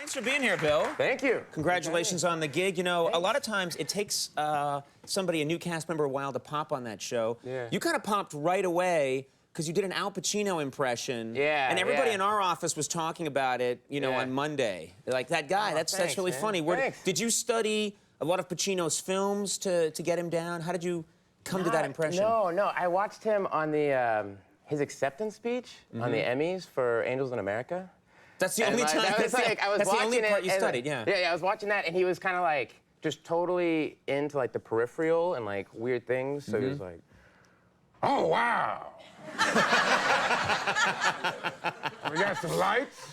Thanks for being here, Bill. Thank you. Congratulations on the gig. You know, a lot of times it takes somebody, a new cast member, a while to pop on that show. Yeah. You kind of popped right away because you did an Al Pacino impression. Yeah, and everybody in our office was talking about it, you know, on Monday. Like, that guy, that's really funny. Did you study a lot of Pacino's films to get him down? How did you come to that impression? No. I watched him on the his acceptance speech on the Emmys for Angels in America. That's the only time. That's the only part you studied, yeah. Yeah, I was watching that, and he was kind of like just totally into like the peripheral and like weird things. So he was like, "Oh wow, we got some lights,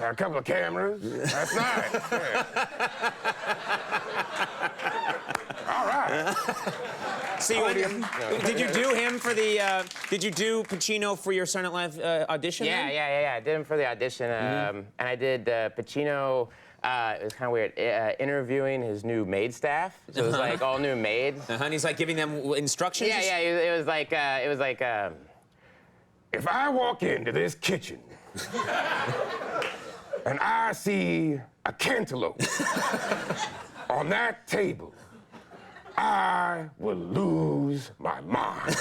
got a couple of cameras. That's nice. Yeah. All right." So did you do him for the? Did you do Pacino for your Saturday Night Live audition? Yeah. I did him for the audition, and I did Pacino. It was kind of weird interviewing his new maid staff. So it was like all new maids. And he's like giving them instructions. Yeah. It was like if I walk into this kitchen and I see a cantaloupe on that table, I will lose my mind. Those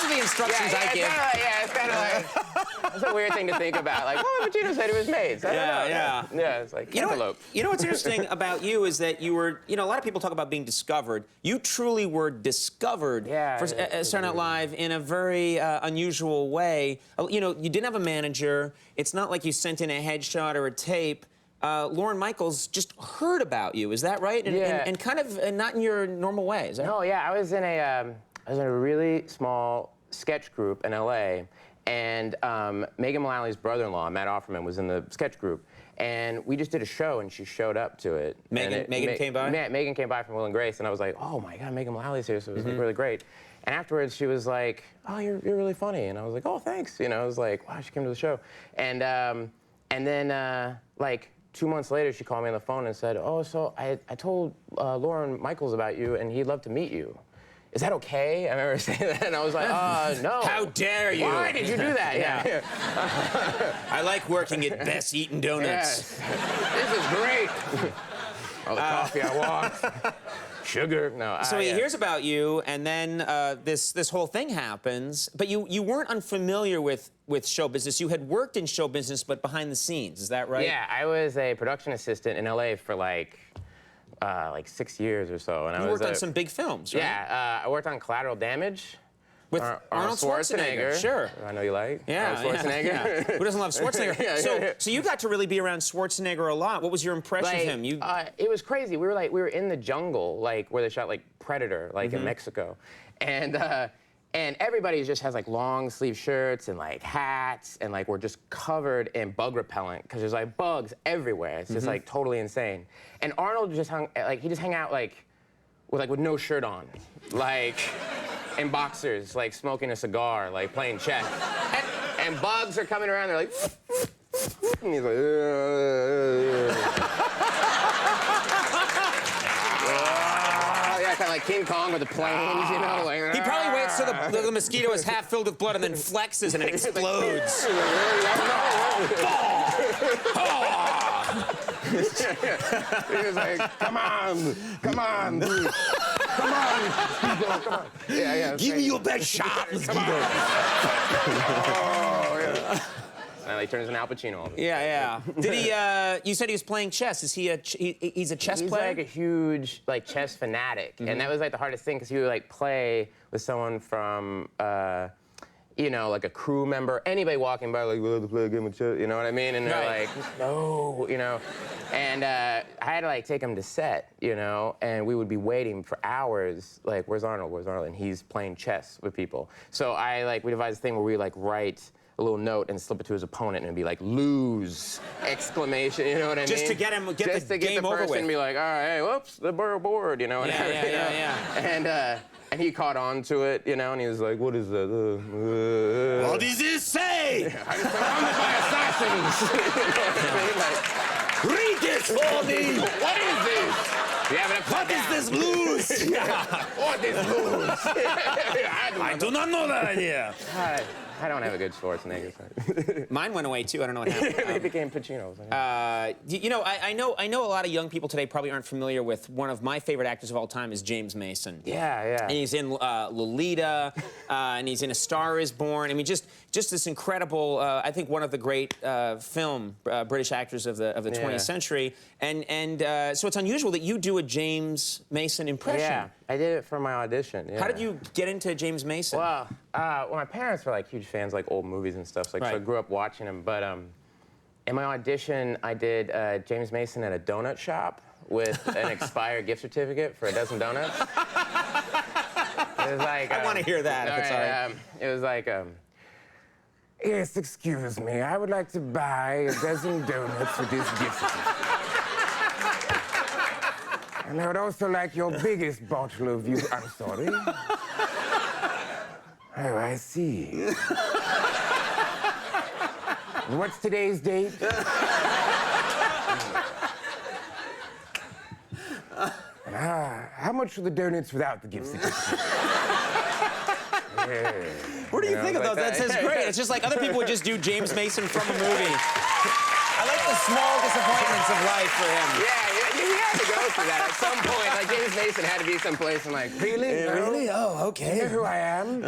are the instructions I give. It's kind of like, that's a weird thing to think about. Like, oh, Pacino said he was made. So yeah, it's like cantaloupe. You know what's interesting about you is that you were, you know, a lot of people talk about being discovered. You truly were discovered for Saturday Night Live in a very unusual way. You know, you didn't have a manager. It's not like you sent in a headshot or a tape. Lorne Michaels just heard about you, is that right? And kind of not in your normal way, is that right? No, yeah, I was in a really small sketch group in LA, and Megan Mullally's brother-in-law, Matt Offerman, was in the sketch group, and we just did a show, and she showed up to it. Megan came by? Megan came by from Will and Grace, and I was like, oh my God, Megan Mullally's here, so it was really great. And afterwards, she was like, oh, you're really funny, and I was like, oh, thanks. You know, I was like, wow, she came to the show, and then like 2 months later, she called me on the phone and said, oh, so I told Lorne Michaels about you, and he'd love to meet you. Is that okay? I remember saying that, and I was like, no. How dare you? Why did you do that? Yeah. I like working at Best Eaten Donuts. This is great. All the coffee I want. Sugar. No. So he hears about you, and then this whole thing happens. But you weren't unfamiliar with show business. You had worked in show business, but behind the scenes. Is that right? Yeah, I was a production assistant in LA for like 6 years or so. And you worked on some big films, right? Yeah, I worked on Collateral Damage. With Arnold Schwarzenegger. Sure. I know you like. Yeah. Arnold Schwarzenegger. Yeah. Who doesn't love Schwarzenegger? So you got to really be around Schwarzenegger a lot. What was your impression of him? It was crazy. We were in the jungle, like where they shot like Predator, like in Mexico, and everybody just has like long sleeve shirts and like hats, and like we're just covered in bug repellent because there's like bugs everywhere. It's just like totally insane. And Arnold just hung out like with no shirt on, like in boxers, like smoking a cigar, like playing chess. And bugs are coming around, they're like, and he's like, yeah, kind of like King Kong with the planes, you know? Like, he probably waits till the mosquito is half filled with blood and then flexes and it explodes. He was like, come on, dude. Come on. Yeah. Give me your best shot, mosquito. And he turns into Al Pacino. Yeah. Did he? You said he was playing chess. Is he he's a chess player? He's like a huge chess fanatic, and that was like the hardest thing because he would like play with someone from. You know, like a crew member, anybody walking by, like, we'll play a game of chess, you know what I mean? And they're like, no, you know. And I had to, like, take him to set, you know, and we would be waiting for hours, like, where's Arnold? And he's playing chess with people. So we devised a thing where we, like, write a little note and slip it to his opponent and it'd be like, lose, exclamation, you know what I mean? Just to get him, get the game over with. Just to get the person to be like, all right, hey, whoops, the board, you know? Yeah. And he caught on to it, you know, and he was like, what is that? What does this say? I just surrounded by assassins. Read this for me. What is this? What is this lose? What is lose? I do not know that idea. I don't have a good Schwarzenegger side. Mine went away too. I don't know what happened. It became Pacino. You know, I know a lot of young people today probably aren't familiar with one of my favorite actors of all time is James Mason. Yeah. And he's in Lolita, and he's in A Star Is Born. I mean, just this incredible. I think one of the great British actors of the 20th century. And so it's unusual that you do a James Mason impression. Yeah, I did it for my audition. Yeah. How did you get into James Mason? Well, my parents were like huge fans, like old movies and stuff. So, so I grew up watching them. But in my audition, I did James Mason at a donut shop with an expired gift certificate for a dozen donuts. It was like I want to hear that. If it's all right. It was like. Yes, excuse me. I would like to buy a dozen donuts for this gift certificate. And I would also like your biggest bottle of you. I'm sorry. Oh, I see. What's today's date? How much are the donuts without the gift certificate? Yeah. What do you think of those? That's great. It's just like other people would just do James Mason from a movie. I like the small disappointments of life for him. Yeah, you had to go through that at some point. Like, James Mason had to be someplace and like, really? No? Really? Oh, okay. You know who I am?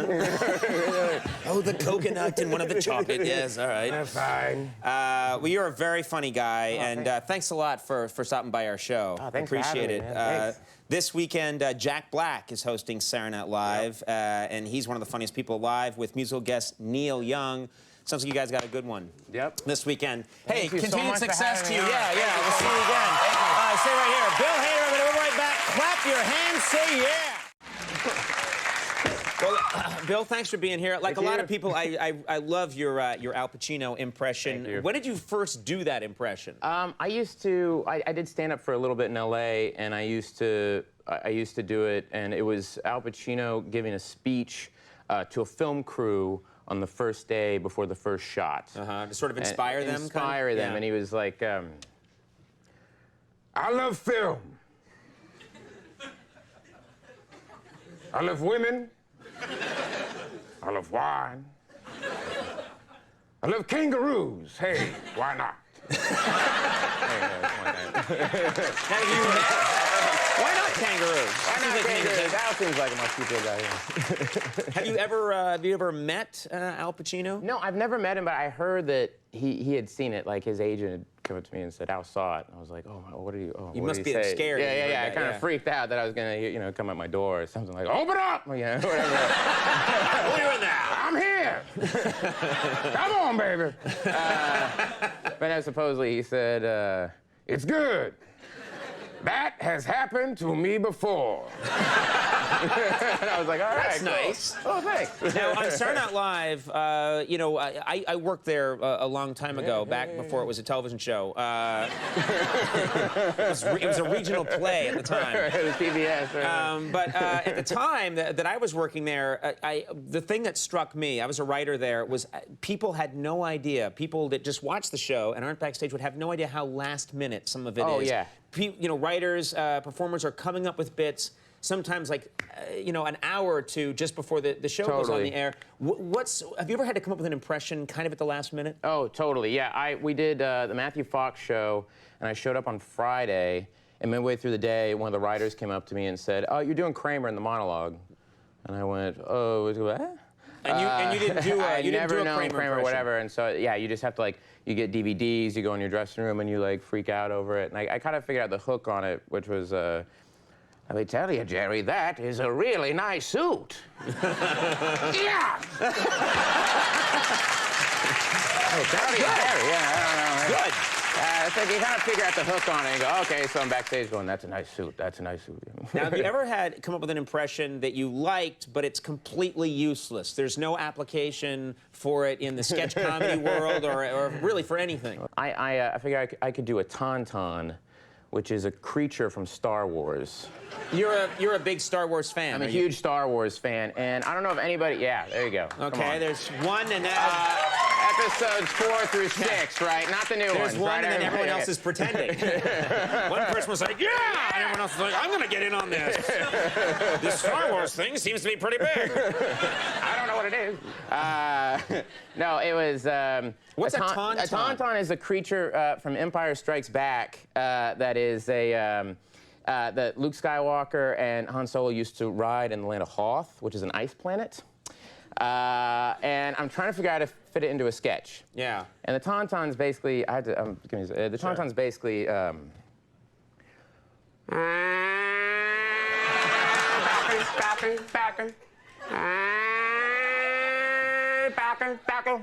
Oh, the coconut and one of the chocolate. Yes, all right. That's fine. Well, you're a very funny guy, and thanks a lot for stopping by our show. Oh, thanks Appreciate for it. having me, man. Thanks. This weekend, Jack Black is hosting Saturday Night Live, and he's one of the funniest people alive with musical guest Neil Young. Sounds like you guys got a good one. Yep. This weekend. Hey, Thank you so continued much success for to you. having me on. Yeah. We'll see you again. Stay right here. Bill Hader, we're gonna be right back. Clap your hands, say yeah. Well, Bill, thanks for being here. Like a lot of people, I love your Al Pacino impression. Thank you. When did you first do that impression? I did stand up for a little bit in LA, and I used to do it, and it was Al Pacino giving a speech to a film crew on the first day before the first shot. To sort of inspire them? Inspire them, and he was like, I love film. I love women. I love wine. I love kangaroos. Hey, why not? Why not kangaroos? Why not kangaroos? Al seems like a much people guy. Have you ever met Al Pacino? No, I've never met him, but I heard that he had seen it. Like his agent had come up to me and said, "Al saw it." And I was like, "Oh, what did you?" Oh, you what must did be he say? scared. Yeah. I kind of freaked out that I was gonna, come at my door or something like, "Open up!" Whatever. What are you doing now? I'm here. Come on, baby. But supposedly he said, "It's good. That has happened to me before." And I was like, all right, That's cool. nice. Oh, thanks. Now, on Saturday Night Live, I worked there a long time ago, back before it was a television show. It was a regional play at the time. It was PBS. Right? But at the time that I was working there, the thing that struck me, I was a writer there, was people had no idea. People that just watch the show and aren't backstage would have no idea how last minute some of it is. Oh, yeah. Writers, performers are coming up with bits, sometimes like, an hour or two just before the show goes on the air. Have you ever had to come up with an impression kind of at the last minute? Oh, totally, yeah. We did the Matthew Fox show, and I showed up on Friday, and midway through the day, one of the writers came up to me and said, "Oh, you're doing Kramer in the monologue." And I went, "Oh, what?" And you didn't do a, you didn't do a known Kramer or whatever, and so yeah, you just have to you get DVDs, you go in your dressing room and you freak out over it, and I kind of figured out the hook on it, which was, let me tell you, Jerry, that is a really nice suit. Yeah. Hey, tell you, Jerry, yeah, I don't know. Good. It's like you kind of figure out the hook on it and go, okay, so I'm backstage going, that's a nice suit, that's a nice suit. Now, have you ever come up with an impression that you liked, but it's completely useless? There's no application for it in the sketch comedy world or really for anything? I figure I could do a tauntaun, which is a creature from Star Wars. You're a big Star Wars fan. I'm a huge Star Wars fan, and I don't know if anybody. Yeah, there you go. Okay, there's one, and episodes 4 through 6, right? Not the new ones. There's one, right? and then everyone else is pretending. One person was like, yeah! And everyone else was like, I'm going to get in on this. This Star Wars thing seems to be pretty big. I don't know what it is. No, it was... What's a tauntaun? A tauntaun is a creature from Empire Strikes Back that is a... that Luke Skywalker and Han Solo used to ride in the land of Hoth, which is an ice planet. And I'm trying to figure out how to fit it into a sketch. Yeah. And the tauntaun's basically, I had to, the tauntaun's basically, and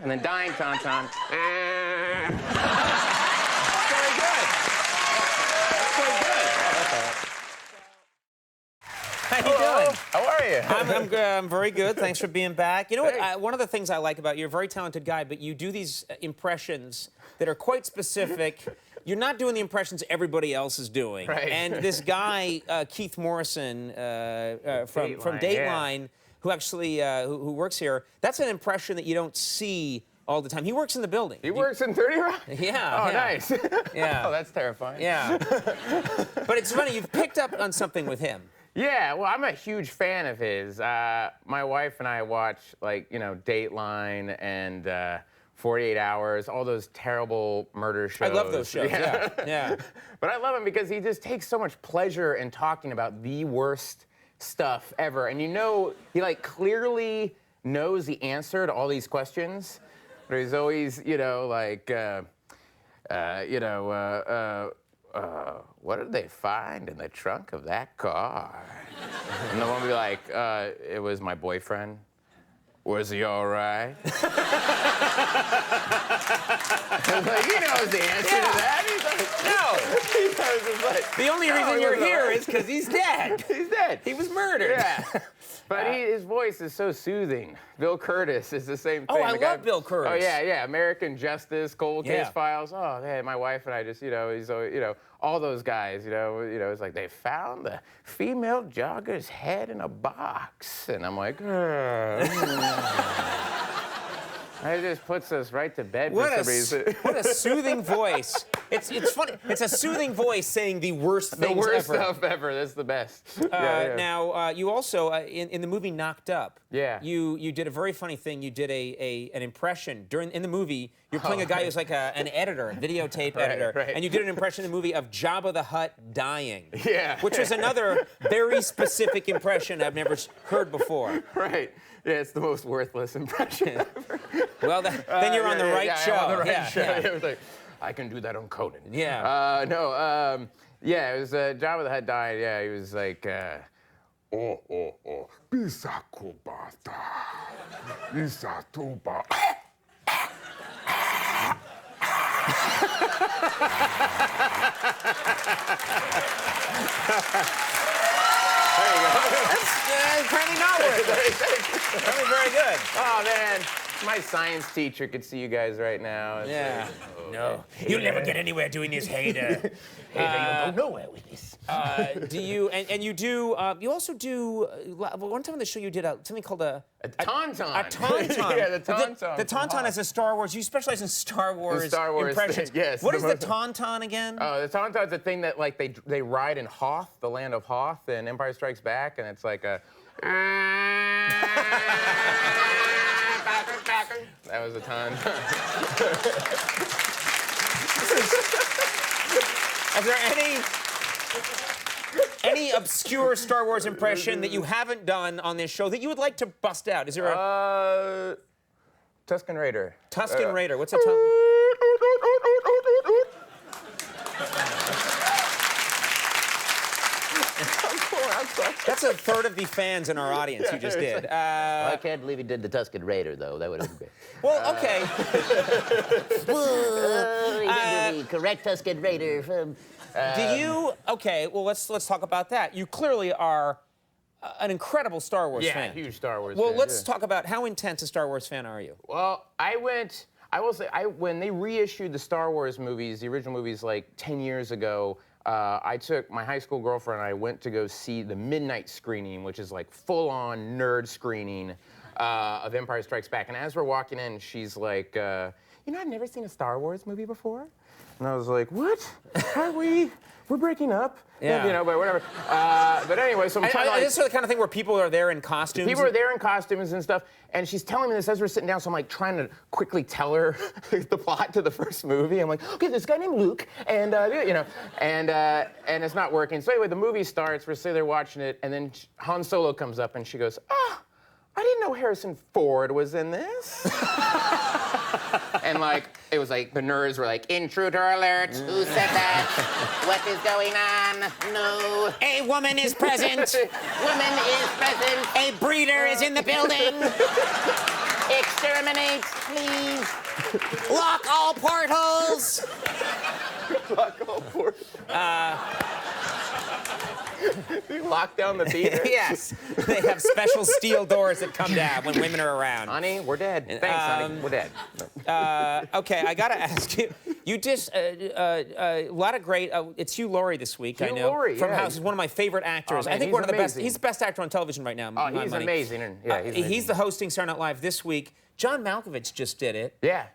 then dying tauntaun. Very good. That's very good. How you doing? How are you? I'm very good. Thanks for being back. You know what? One of the things I like about you, you're a very talented guy, but you do these impressions that are quite specific. You're not doing the impressions everybody else is doing. Right. And this guy, Keith Morrison from Dateline, who actually who works here, that's an impression that you don't see all the time. He works in the building. He works in 30 Rock? Yeah. Oh, yeah. nice. Yeah. Oh, that's terrifying. Yeah. But it's funny, you've picked up on something with him. Yeah, well, I'm a huge fan of his. My wife and I watch, like, you know, Dateline and 48 Hours, all those terrible murder shows. I love those shows, yeah. But I love him because he just takes so much pleasure in talking about the worst stuff ever. And you know, he, like, clearly knows the answer to all these questions, but he's always, you know, like, what did they find in the trunk of that car? And the one would be like, it was my boyfriend. Was he all right? I was like, he knows the answer to that. He's like, no. He knows it's like, The only reason you're here is because he's dead. He's dead. He was murdered. Yeah. But his voice is so soothing. Bill Curtis is the same thing. Oh, I love Bill Curtis. Oh, yeah. American Justice, Cold Case Yeah. Files. Oh, man, my wife and I just, you know, all those guys, it's like they found the female jogger's head in a box. And I'm like, It just puts us right to bed for some reason. What a soothing voice. It's funny. It's a soothing voice saying the worst things The worst ever. stuff ever. That's the best. Now, you also, in the movie Knocked Up, Yeah. you did a very funny thing. You did an impression. In the movie, you're playing a guy who's like an editor, a videotape editor. Right. And you did an impression in the movie of Jabba the Hutt dying. Yeah. Which was another very specific impression I've never heard before. Right. Yeah, it's the most worthless impression ever. Well, then you're on the right show. I'm on the right show. Yeah. It was like, I can do that on Conan. Yeah. It was Jabba the Hutt died. Yeah, he was like, Bisa kubata. Bisa tuba. There you go. That's apparently not worth it. That was very good. Oh, man. My science teacher could see you guys right now. It's Yeah. like, No. You'll never get anywhere doing this, Hader. you'll go nowhere with this. Do you, and you do, you also do, one time on the show you did something called a tauntaun. A tauntaun. Yeah, the tauntaun. The tauntaun is a Star Wars, you specialize in Star Wars, Star Wars impressions. thing, yes, What the is the most- tauntaun again? Oh, the tauntaun's a thing that, like, they ride in Hoth, the land of Hoth, in Empire Strikes Back, and it's like a... That was a tauntaun. Is there any obscure Star Wars impression that you haven't done on this show that you would like to bust out? Is there a Tusken Raider. Tusken Raider? What's a Tusken? That's a third of the fans in our audience you just did. I can't believe he did the Tusken Raider, though. That would have been great. Well, okay. He did the correct Tusken Raider from... Do you? Okay. Well, let's talk about that. You clearly are an incredible Star Wars fan. Yeah, huge Star Wars Well, fan, let's yeah. talk about how intense a Star Wars fan are you? Well, I will say, when they reissued the Star Wars movies, the original movies, like 10 years ago, I took my high school girlfriend and I went to go see the midnight screening, which is like full-on nerd screening. of Empire Strikes Back. And as we're walking in, she's like, you know, I've never seen a Star Wars movie before. And I was like, what? We're breaking up. Yeah. You know, but whatever. But anyway, so I'm trying to, like, this is the kind of thing where people are there in costumes. people are there in costumes and stuff, and she's telling me this as we're sitting down, so I'm like trying to quickly tell her the plot to the first movie. I'm like, okay, this guy named Luke, and you know, and it's not working. So anyway, the movie starts, we're sitting there watching it, and then Han Solo comes up and she goes, oh, I didn't know Harrison Ford was in this. And like, it was like, the nerds were like, intruder alert, who said that? What is going on? No. A woman is present. Woman is present. A breeder is in the building. Exterminate, please. Lock all portholes. Lock all portholes. Lock down the theater. Yes. They have special steel doors that come down when women are around. Honey, we're dead. Thanks, honey. We're dead. Okay, I gotta ask you. You just a lot of great. It's Hugh Laurie this week. I know. Laurie, from yeah. House. He's one of my favorite actors. Oh, man, I think he's one of the best. amazing. He's the best actor on television right now. Oh, he's amazing. And, yeah, he's amazing. He's the hosting Saturday Night Live this week. John Malkovich just did it. Yeah.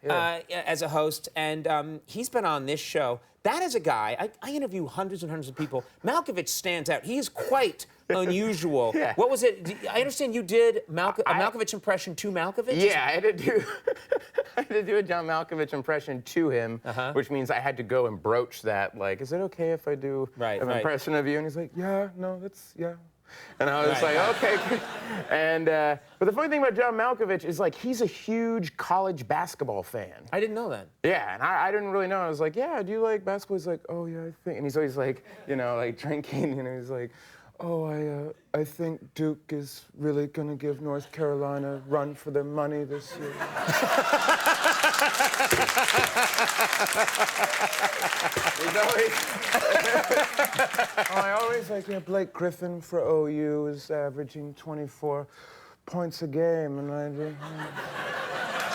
As a host, and he's been on this show. That is a guy. I interview hundreds and hundreds of people. Malkovich stands out. He is quite unusual. Yeah. What was it? I understand you did a Malkovich impression to Malkovich? Yeah, I had to do I had to do a John Malkovich impression to him, which means I had to go and broach that, like, is it okay if I do an impression of you? And he's like, yeah, no, yeah. And I was like, okay. And but the funny thing about John Malkovich is, like, he's a huge college basketball fan. I didn't know that. Yeah, and I didn't really know. I was like, yeah, do you like basketball? He's like, oh yeah, I think. And he's always like, you know, like drinking. You know, he's like, oh, I think Duke is really gonna give North Carolina a run for their money this year. He's always. I always like, yeah, Blake Griffin for OU is averaging 24 points a game, and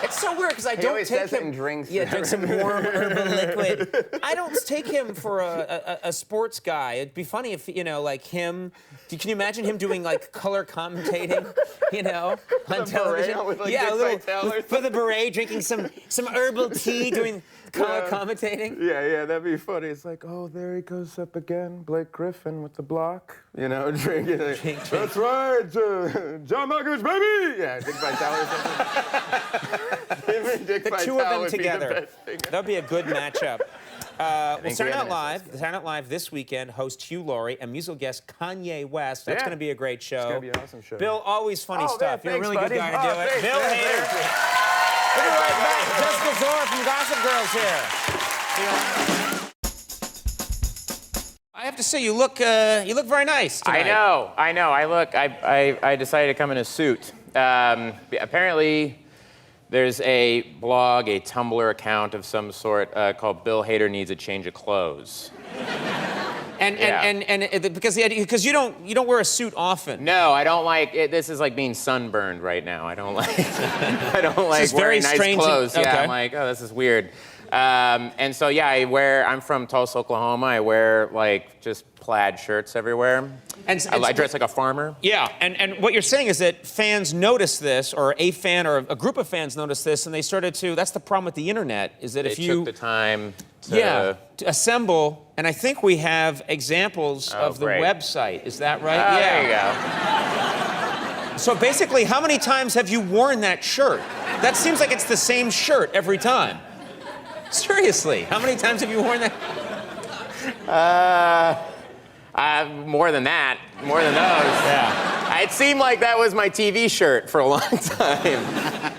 It's so weird because I he don't always take says him. it and drinks. Yeah, drink some warm herbal liquid. I don't take him for a sports guy. It'd be funny if, you know, like him. Can you imagine him doing like color commentating? You know, on television. With, like, yeah, Dick Vitale with the beret, drinking some herbal tea, doing color commentating. Yeah, that'd be funny. It's like, oh, there he goes up again, Blake Griffin with the block. You know, drinking. Drink. That's right, John Malkovich, baby. Yeah, Dick Vitale or something. The two of them together. That'd be a good matchup. Saturday Night Live this weekend hosts Hugh Laurie and musical guest Kanye West. That's going to be a great show. It's going to be an awesome show. Bill, always funny stuff. Man, You're a really good guy to do it. Thanks, Bill Hader. We'll be right back. Jessica Zora from Gossip Girls here. I have to say, you look very nice tonight. I know. I decided to come in a suit. Apparently, there's a blog, a Tumblr account of some sort called Bill Hader Needs a Change of Clothes. Because you don't wear a suit often. No, I don't like it. This is like being sunburned right now. I don't like This is wearing very nice strange. clothes. Okay. Yeah, I'm like, oh, this is weird. And so yeah, I'm from Tulsa, Oklahoma. I wear like just plaid shirts everywhere. And I dress like a farmer. Yeah, and what you're saying is that fans noticed this, or a fan or a group of fans noticed this, and they started to. That's the problem with the internet, is that if you took the time to to assemble, and I think we have examples of the website. Is that right? Yeah. Yeah. There you go. So basically, how many times have you worn that shirt? That seems like it's the same shirt every time. Seriously, how many times have you worn that? More than that. More than those. Yeah. It seemed like that was my TV shirt for a long time.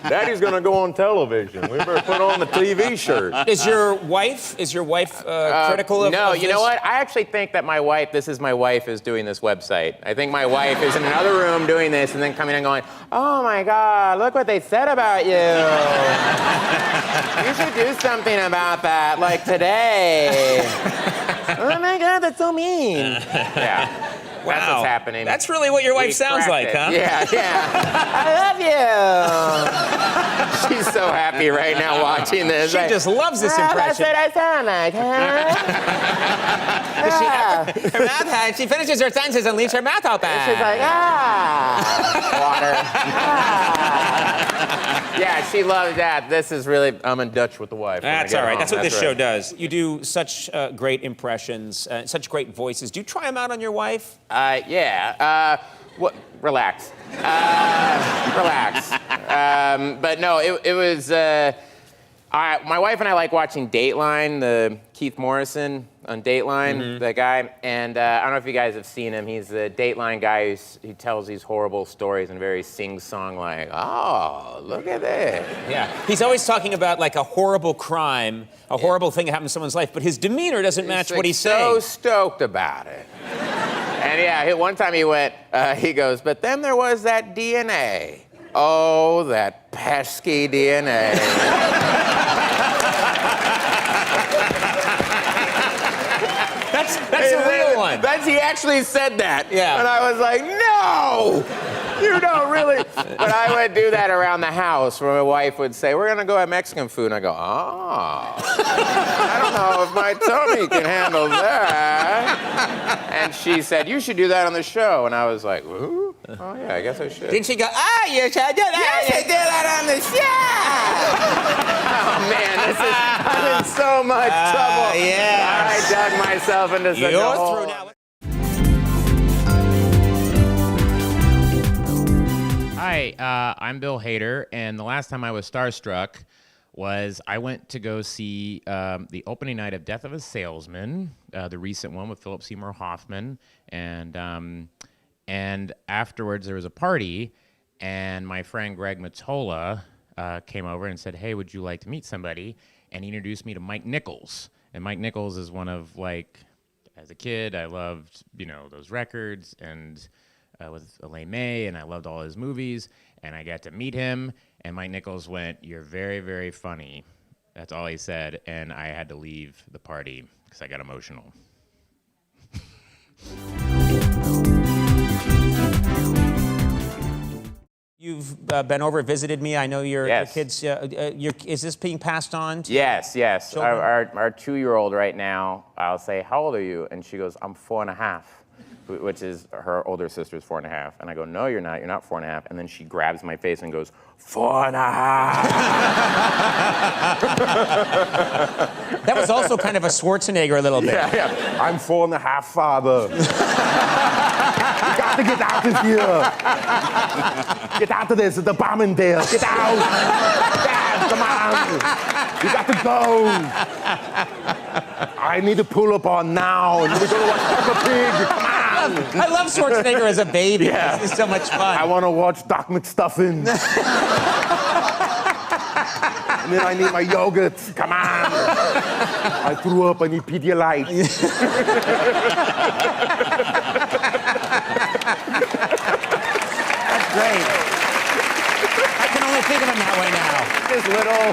Daddy's gonna go on television. We better put on the TV shirt. Is your wife critical of No, of you know this? what? I actually think that my wife is doing this website. I think my wife is in another room doing this and then coming and going, oh my God, look what they said about you. You should do something about that, like today. Oh my God, that's so mean. Yeah. That's what's happening. That's really what your wife We sounds like, cracked huh? it. Yeah. I love you. She's so happy right now watching this. She just loves this impression. That's what I sound like, huh? Her mouth, she finishes her sentences and leaves her mouth open. She's like, Water. Yeah, she loves that. This is really, I'm in Dutch with the wife. when I That's get all right. home. That's what this right. show does. You do such great impressions, such great voices. Do you try them out on your wife? Yeah. What? Relax. Relax. But no, it was. My wife and I like watching Dateline, the Keith Morrison on Dateline, that guy. And I don't know if you guys have seen him. He's the Dateline guy who tells these horrible stories and very sing-song like, oh, look at this. Yeah. He's always talking about like a horrible crime, a horrible thing that happened in someone's life, but his demeanor doesn't match what he's so saying. Stoked about it. And yeah, one time he goes, but then there was that DNA. Oh, that pesky DNA. That's a real one. He actually said that. Yeah. And I was like, no! You don't really. But I would do that around the house where my wife would say, we're gonna go have Mexican food. And I go, oh. I don't know if my tummy can handle that. And she said, you should do that on the show. And I was like, ooh, oh yeah, I guess I should. Didn't she go, yes, I did that. Yes, I did that on the show. Oh man, I'm in so much trouble. yeah. I dug myself into such a You're hole. through now. Hi, I'm Bill Hader, and the last time I was starstruck was I went to go see the opening night of Death of a Salesman, the recent one with Philip Seymour Hoffman, and afterwards there was a party, and my friend Greg Mottola came over and said, hey, would you like to meet somebody? And he introduced me to Mike Nichols, and Mike Nichols is one of, like, as a kid, I loved, those records, and with Elaine May, and I loved all his movies, and I got to meet him, and Mike Nichols went, you're very, very funny. That's all he said, and I had to leave the party because I got emotional. You've been over, visited me. I know your Yes. kids. Is this being passed on to Yes. children? Our 2-year-old right now, I'll say, how old are you? And she goes, I'm 4.5, which is her older sister's 4.5. And I go, no, you're not. You're not 4.5. And then she grabs my face and goes, 4.5. That was also kind of a Schwarzenegger a little bit. Yeah. I'm 4.5, father. You got to get out of here. Get out of this. There's a bomb in there. Get out. Dad, come on. You got to go. I need to pull up on now. And we're going to watch Peppa Pig. Come on. I love Schwarzenegger as a baby. Yeah. This is so much fun. I want to watch Doc McStuffin. And then I need my yogurt. Come on. I threw up. I need Pedialyte. That's great. I can only think of him that way now.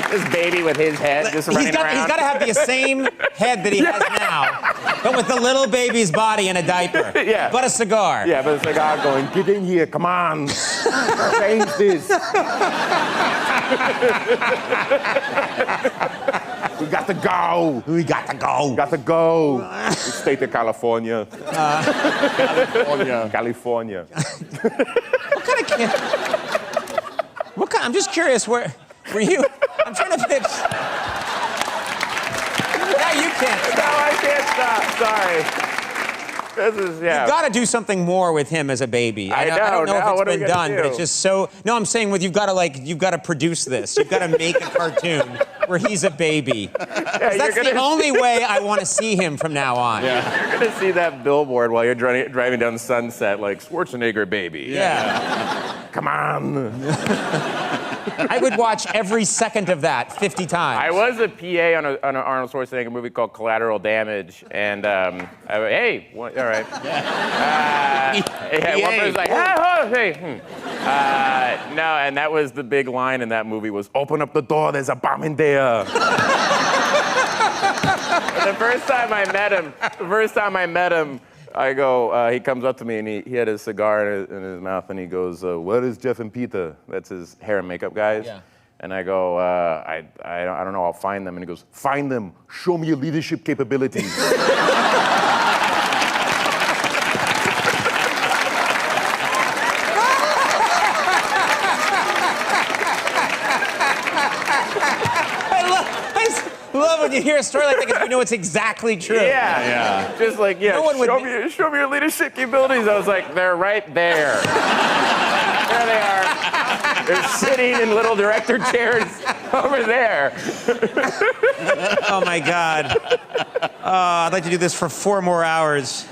This baby with his head just running around. He's got to have the same head that he has now, but with the little baby's body in a diaper. Yeah. But a cigar. Yeah, but it's like, I'm going, get in here, come on. Change this. We got to go. We got to go. Got to go. State of California. California. What kind of kid? I'm just curious, were you? I'm trying to fix. Now you can't stop. No, I can't stop. Sorry. This is, yeah. You've got to do something more with him as a baby. I don't know now if what are it's we been gonna done, but do? it's just so. No, I'm saying you've got to produce this. You've got to make a cartoon where he's a baby. That's the only way I want to see him from now on. Yeah. You're gonna see that billboard while you're driving down Sunset, like Schwarzenegger baby. Yeah. Come on. I would watch every second of that 50 times. I was a PA on an Arnold Schwarzenegger movie called Collateral Damage, and all right. One person's like, hey. No, and that was the big line in that movie was, open up the door, there's a bomb in there. The first time I met him, I go, he comes up to me and he had a cigar in his mouth and he goes, what is Jeff and Pita? That's his hair and makeup guys. Yeah. And I go, I don't know, I'll find them. And he goes, find them, show me your leadership capabilities. I love when you hear a story like that because you know it's exactly true. Yeah. Just like, No one would show me your leadership capabilities. I was like, they're right there. There they are. They're sitting in little director chairs over there. Oh my God. I'd like to do this for 4 more hours.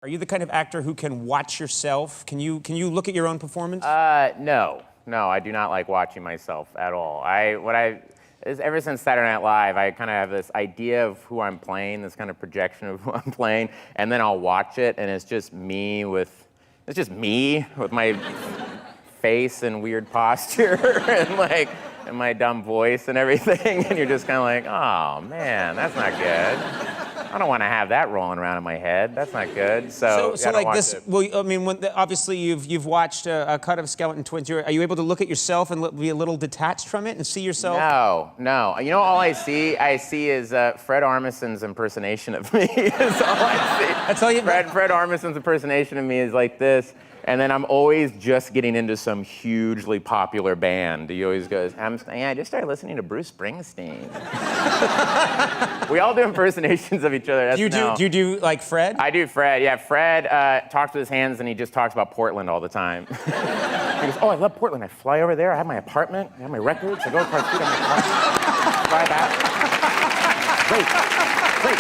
Are you the kind of actor who can watch yourself? Can you look at your own performance? No, I do not like watching myself at all. Ever since Saturday Night Live, I kind of have this idea of who I'm playing, this kind of projection of who I'm playing, and then I'll watch it, and it's just me with my face and weird posture and my dumb voice and everything, and you're just kind of like, oh man, that's not good. I don't want to have that rolling around in my head. That's not good. So like this. Well, I mean, obviously you've watched a cut of Skeleton Twins. Are you able to look at yourself and be a little detached from it and see yourself? No. You know, all I see is Fred Armisen's impersonation of me. Is all I see. That's all you. Fred Armisen's impersonation of me is like this. And then I'm always just getting into some hugely popular band. He always goes, I just started listening to Bruce Springsteen. We all do impersonations of each other. Do you do like Fred? I do Fred, yeah. Fred talks with his hands and he just talks about Portland all the time. He goes, oh, I love Portland. I fly over there, I have my apartment, I have my records, I go across the street, I have my car, fly back. Great.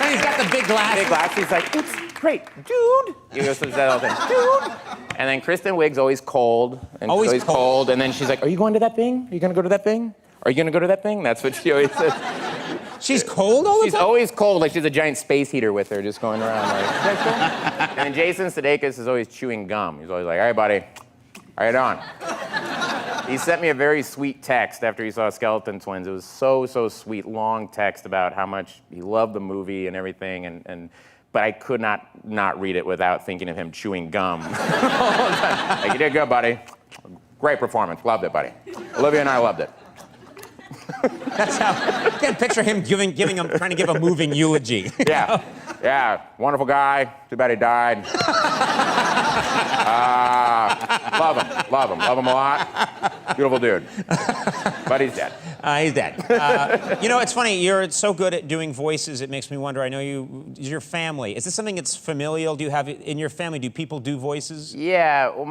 And he's got the big glasses. Big glasses, he's like, it's great, dude. He goes to that all the time, dude. And then Kristen Wiig's always cold. And Always she's cold. And then she's like, are you going to that thing? Are you going to go to that thing? Are you going to go to that thing? That's what she always says. She's cold all the time? She's always cold, like she's a giant space heater with her, just going around like, is that cool? And then Jason Sudeikis is always chewing gum. He's always like, all right, buddy, how you doing? He sent me a very sweet text after he saw Skeleton Twins. It was so sweet, long text about how much he loved the movie and everything, but I could not read it without thinking of him chewing gum. Like, you did good, buddy. Great performance, loved it, buddy. Olivia and I loved it. That's how. I can't picture him trying to give a moving eulogy. Yeah, wonderful guy. Too bad he died. Love him a lot. Beautiful dude. But he's dead. He's dead. You know, it's funny. You're so good at doing voices. It makes me wonder. I know your family. Is this something that's familial? Do you have in your family? Do people do voices? Yeah. Well,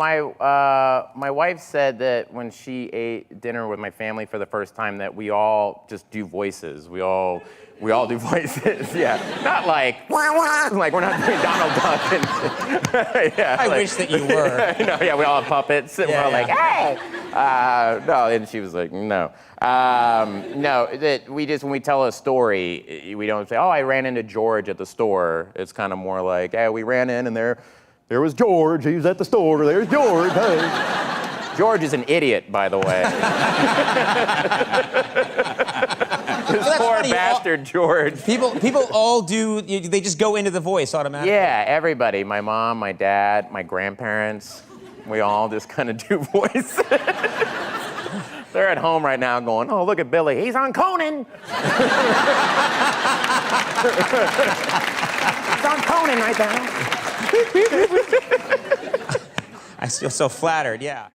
my wife said that when she ate dinner with my family for the first time, that we all just do voices. We all do voices. Yeah. Not like wah, wah, like we're not doing Donald Duck. And, yeah, I wish that you were. Yeah. We all have puppets. And we're all like, hey. No, and she was like, no. No, that we just, when we tell a story, we don't say, oh, I ran into George at the store. It's kind of more like, hey, we ran in and there was George. He was at the store. There's George. Hey. George is an idiot, by the way. This poor funny. Bastard George. People all do, they just go into the voice automatically. Yeah, everybody. My mom, my dad, my grandparents. We all just kind of do voices. They're at home right now going, oh, look at Billy. He's on Conan. He's on Conan right now. I feel so flattered, yeah.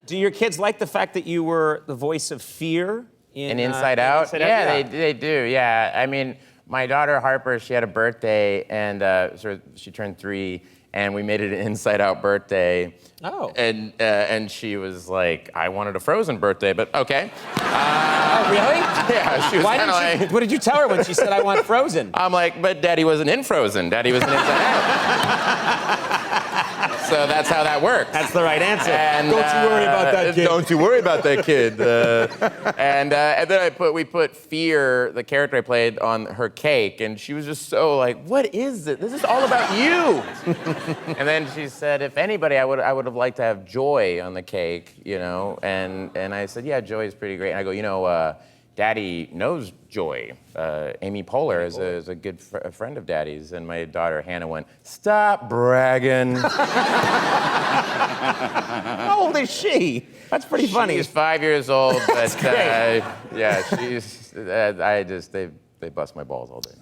Do your kids like the fact that you were the voice of fear in Inside Out? Inside Yeah, Out? they do, yeah. I mean, my daughter Harper, she had a birthday, and she turned 3, and we made it an Inside Out birthday. Oh. And she was like, I wanted a Frozen birthday, but okay. Oh, really? Yeah, she was Why kind of like... What did you tell her when she said, I want Frozen? I'm like, but Daddy wasn't in Frozen. Daddy was in Inside Out. So so that's how that works. That's the right answer. And, Don't you worry about that kid. Don't you worry about that kid. And then we put Fear, the character I played, on her cake, and she was just so like, "What is it? This is all about you." And then she said, "If anybody, I would have liked to have Joy on the cake, you know." And I said, "Yeah, Joy is pretty great." And I go, "You know, Daddy knows Joy. Amy Poehler is a good friend of Daddy's." And my daughter Hannah went, "Stop bragging." How old is she? That's pretty funny. She's 5 years old, but great. yeah, she's. They bust my balls all day.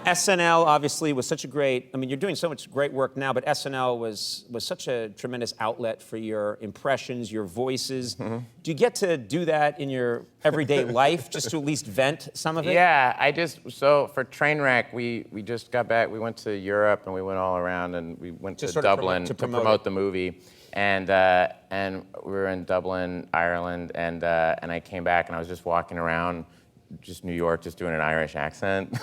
SNL obviously was such a great. I mean, you're doing so much great work now, but SNL was such a tremendous outlet for your impressions, your voices. Mm-hmm. Do you get to do that in your everyday life, just to at least vent some of it? Yeah, so for Trainwreck, we just got back. We went to Europe and we went all around, and we went Just to sort of Dublin to to promote promote it. the movie, and we were in Dublin, Ireland, and I came back and I was just walking around. Just New York, just doing an Irish accent,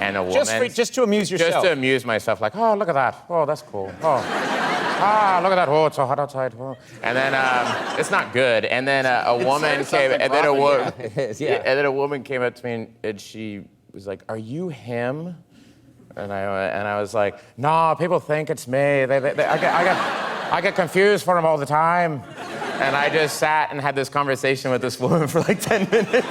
and a woman. Just to amuse yourself. Just to amuse myself, like, oh, look at that. Oh, that's cool. Oh, look at that. Oh, it's so hot outside. Oh. And then it's not good. And then a woman came, and then a woman came up to me, and she was like, "Are you him?" And I was like, "No, people think it's me. I get confused for them all the time." And I just sat and had this conversation with this woman for like 10 minutes.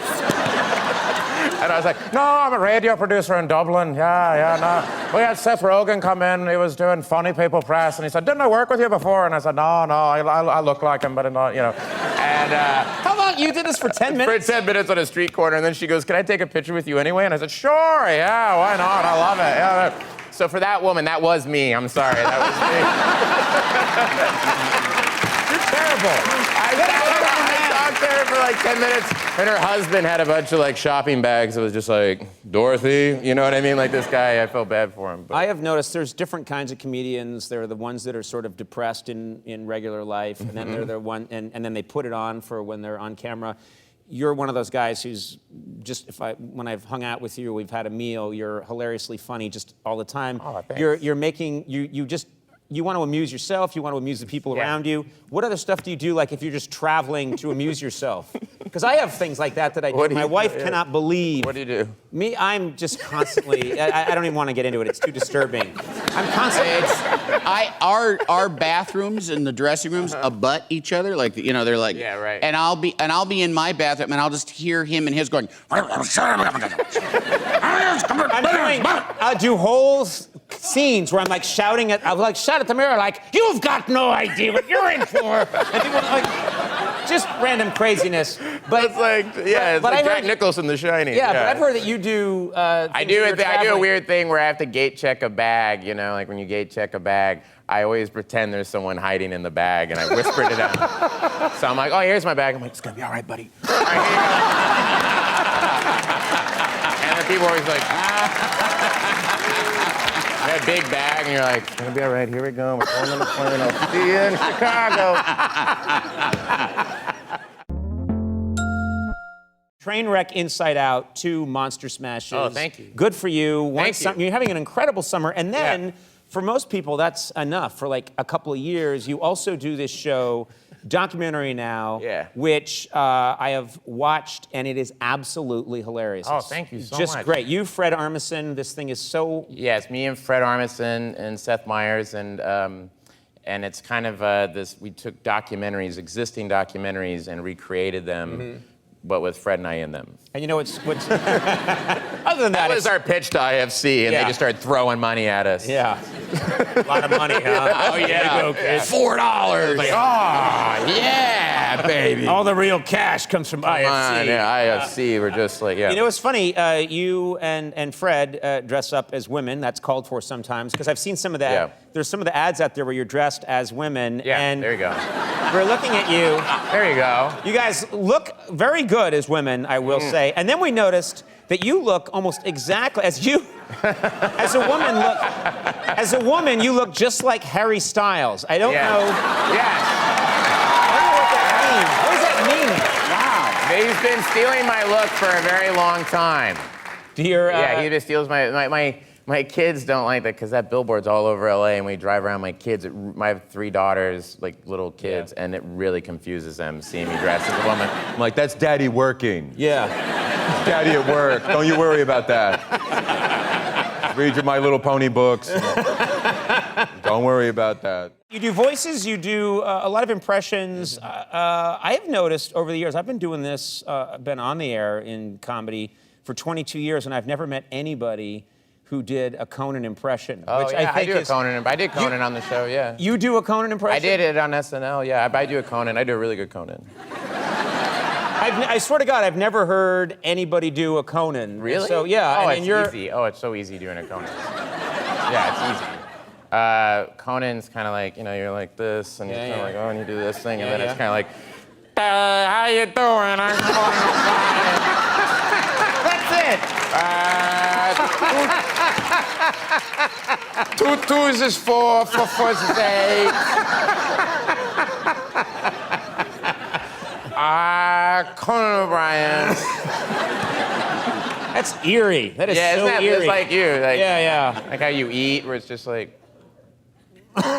And I was like, "No, I'm a radio producer in Dublin. Yeah, no. We had Seth Rogen come in. He was doing Funny People Press, and he said, 'Didn't I work with you before?' And I said, 'No, I look like him, but I'm not, you know.'" And how long you did this for 10 minutes? For 10 minutes on a street corner, and then she goes, "Can I take a picture with you anyway?" And I said, "Sure, yeah, why not? I love it." Yeah. So for that woman, that was me. I'm sorry, that was me. You're terrible. I talked to her for like 10 minutes, and her husband had a bunch of like shopping bags. It was just like, "Dorothy," you know what I mean? Like this guy, I felt bad for him. But. I have noticed there's different kinds of comedians. There are the ones that are sort of depressed in regular life, and then they're the one, and then they put it on for when they're on camera. You're one of those guys who's just, when I've hung out with you, we've had a meal, you're hilariously funny just all the time. Oh, thanks. You're making, you want to amuse yourself, you want to amuse the people around you. What other stuff do you do, like if you're just traveling to amuse yourself? Because I have things like that I do. What do My you wife do? cannot believe. What do you do? Me, I'm just constantly, I don't even want to get into it, it's too disturbing. I'm constantly... Our bathrooms and the dressing rooms abut each other, like, you know, they're like, Yeah, right. And I'll be in my bathroom and I'll just hear him and his going. I do whole scenes where I'm like shouting I'll like shout at the mirror like, "You've got no idea what you're in for." And people are like, just random craziness. But It's like, yeah, it's but like I Jack heard- Nicholson, The Shining. Yeah, but I've heard that you do. I do a weird thing where I have to gate check a bag, you know, like when you gate check a bag, I always pretend there's someone hiding in the bag and I whisper to them. So I'm like, "Oh, here's my bag." I'm like, "It's gonna be all right, buddy." All right, here you go. And the people are always like, that big bag, and you're like, "It's gonna be all right, here we go. We're going on the plane, I'll see you in Chicago." Trainwreck, Inside Out, 2 monster smashes. Oh, thank you. Good for you. Thank you. You're having an incredible summer. And then, for most people, that's enough. For like a couple of years, you also do this show, documentary now, which I have watched, and it is absolutely hilarious. Oh, thank you so Just much. great. You, Fred Armisen, this thing is so... Yeah, it's me and Fred Armisen and Seth Meyers, and it's kind of this. We took documentaries, existing documentaries, and recreated them, but with Fred and I in them. And you know what's other than that, That was our pitch to IFC, and they just started throwing money at us. Yeah. A lot of money, huh? Oh yeah, $4. Like, oh yeah, baby. All the real cash comes from IFC. Come on, yeah, IFC. We're just like, yeah. You know, it's funny. You and Fred dress up as women. That's called for sometimes because I've seen some of that. Yeah. There's some of the ads out there where you're dressed as women. Yeah, and there you go. We're looking at you. There you go. You guys look very good as women, I will say. And then we noticed that you look almost exactly as you. As a woman, you look just like Harry Styles. I don't know. Yes. I don't know what that means. What does that mean? Wow. He's been stealing my look for a very long time. Do you? Yeah, he just steals My kids don't like that because that billboard's all over LA, and we drive around. I have 3 daughters, like little kids, and it really confuses them seeing me dressed as a woman. I'm like, that's Daddy working. Yeah. Daddy at work. Don't you worry about that. Read your My Little Pony books. Don't worry about that. You do voices, you do a lot of impressions. I have noticed over the years, I've been doing this, been on the air in comedy for 22 years, and I've never met anybody who did a Conan impression. Oh, which yeah, I think do a Conan. I did Conan on the show, yeah. You do a Conan impression? I did it on SNL, yeah. I do a Conan. I do a really good Conan. I swear to God, I've never heard anybody do a Conan. Really? So, yeah. Oh, and it's easy. Oh, it's so easy doing a Conan. Yeah, it's easy. Conan's kind of like, you're like this, and you're kind of like, oh, and you do this thing, and then it's kind of like, how you doing? I'm That's it. 2 twos is 4 is 8. Conan O'Brien. That's eerie. That is so eerie. It's like you. Like, yeah. Like how you eat, where it's just like. You know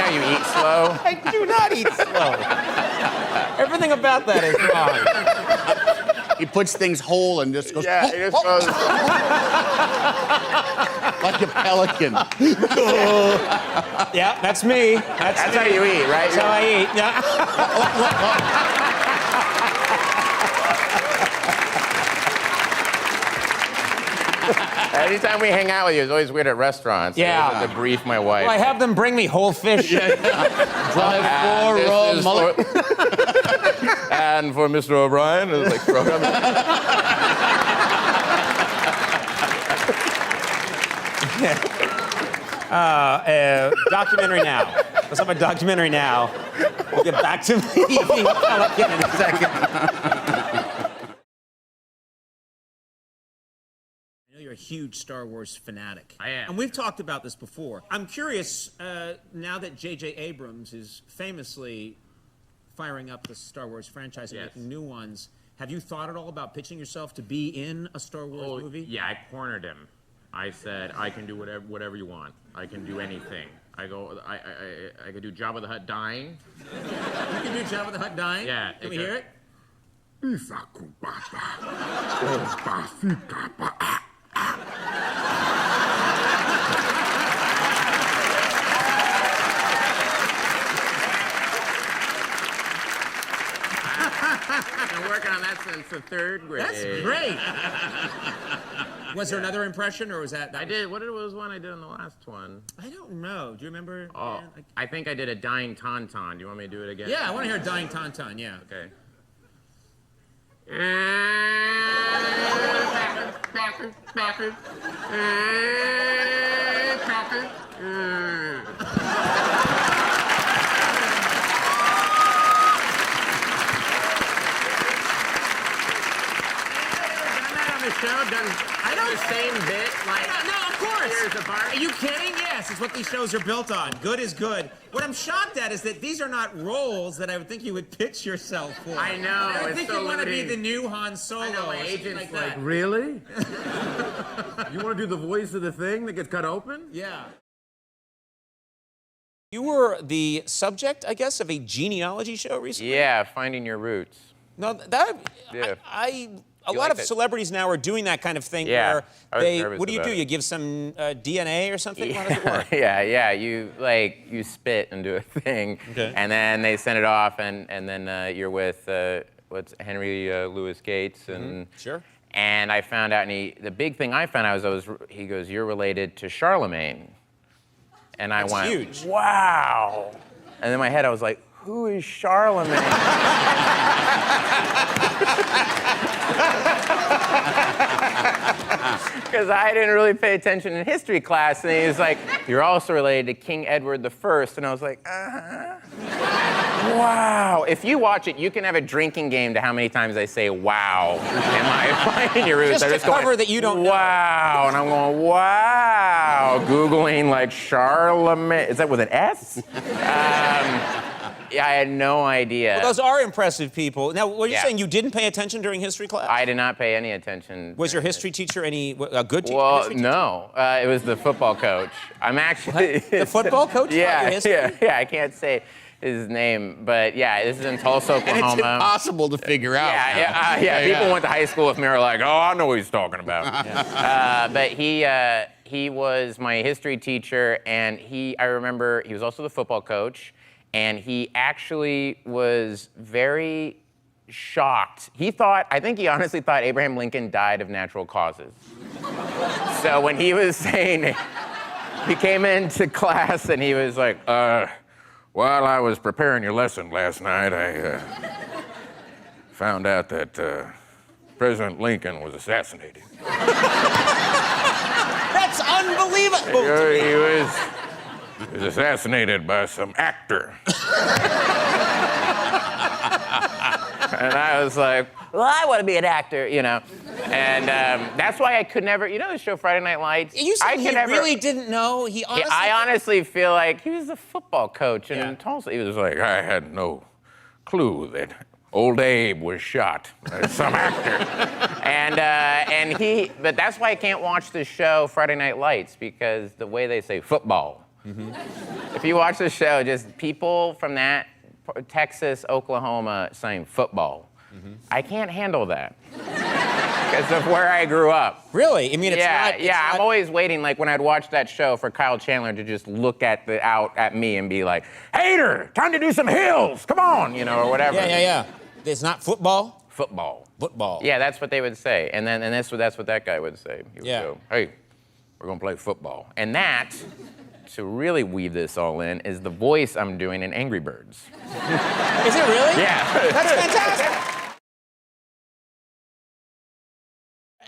how you eat slow? I do not eat slow. Everything about that is wrong. He puts things whole and just goes, Yeah, he just goes. like a pelican. Yeah, that's me. That's how you eat, right? That's how I eat. Yeah. Anytime we hang out with you, it's always weird at restaurants. Yeah. I have to brief my wife. Well, I have them bring me whole fish. Drive 4 raw mullet. And for Mr. O'Brien, it's like throw them. Documentary now. Let's have a documentary now. We'll get back to me eating a pelican in a second. I know you're a huge Star Wars fanatic. I am. And we've talked about this before. I'm curious, now that J.J. Abrams is famously firing up the Star Wars franchise and making new ones, have you thought at all about pitching yourself to be in a Star Wars movie? Yeah, I cornered him. I said, I can do whatever you want. I can do anything. I could do Jabba the Hutt dying. You can do Jabba the Hutt dying? Yeah. Can we hear it? I've been working on that since the 3rd grade. That's great. Was there another impression, or was that? I did. What was one I did on the last one? I don't know. Do you remember? Oh, I think I did a dying tauntaun. Do you want me to do it again? Yeah, I want to hear Dying Tauntaun. Yeah. Okay. I know the same bit, like No, of course. years apart. Are you kidding? Yes, it's what these shows are built on. Good is good. What I'm shocked at is that these are not roles that I would think you would pitch yourself for. I know, I would it's think so you want to be limiting. the new Han Solo. I know, my or something agent's like that. Really? You want to do the voice of the thing that gets cut open? Yeah. You were the subject, I guess, of a genealogy show recently. Yeah, finding your roots. No, that Yeah. a lot like of that? celebrities now are doing that kind of thing Yeah, where I was they. nervous What do you about do? it. You give some DNA or something? How does it work? yeah. You spit and do a thing, Okay. and then they send it off, and then you're with what's Henry Louis Gates, and Sure. And I found out, and the big thing I found out was he goes, "You're related to Charlemagne," and I That's went, huge. "Wow!" And in my head I was like, "Who is Charlemagne?" Because I didn't really pay attention in history class, and he was like, "You're also related to King Edward I," and I was like, Wow. If you watch it, you can have a drinking game to how many times I say "wow" in my in your roots. Just to cover that you don't know. Wow, and I'm going, wow, Googling like Charlemagne. Is that with an S? Yeah, I had no idea. Well, those are impressive people. Now, what are you Yeah. saying? You didn't pay attention during history class? I did not pay any attention. Was your history teacher a good teacher? Well, history teacher? no. It was the football coach. I'm actually... The football coach taught you Yeah, history? yeah. I can't say his name, but yeah, this is in Tulsa, Oklahoma. And it's impossible to figure out. Yeah. People went to high school with me are like, oh, I know what he's talking about. But he was my history teacher, and I remember he was also the football coach, and he actually was very shocked. I think he honestly thought Abraham Lincoln died of natural causes. So when he was saying, he came into class and he was like, while I was preparing your lesson last night, I found out that President Lincoln was assassinated. That's unbelievable. He was assassinated by some actor. And I was like, well, I want to be an actor, you know. And that's why I could never, you know the show Friday Night Lights? You said he really didn't know? He honestly... I honestly feel like he was the football coach in Tulsa. He was like, I had no clue that old Abe was shot by some actor. But that's why I can't watch the show Friday Night Lights, because the way they say football. If you watch the show, just people from that Texas, Oklahoma saying football. I can't handle that because of where I grew up. Really? I mean, it's not... I'm always waiting, like when I'd watch that show, for Kyle Chandler to just look out at me and be like, Hater, time to do some hills, come on, you know, or whatever. Yeah. It's not football? Football. Football. Yeah, that's what they would say. And that's what that guy would say. He would go, hey, we're gonna play football. And that, to really weave this all in, is the voice I'm doing in Angry Birds. Is it really? Yeah. That's fantastic.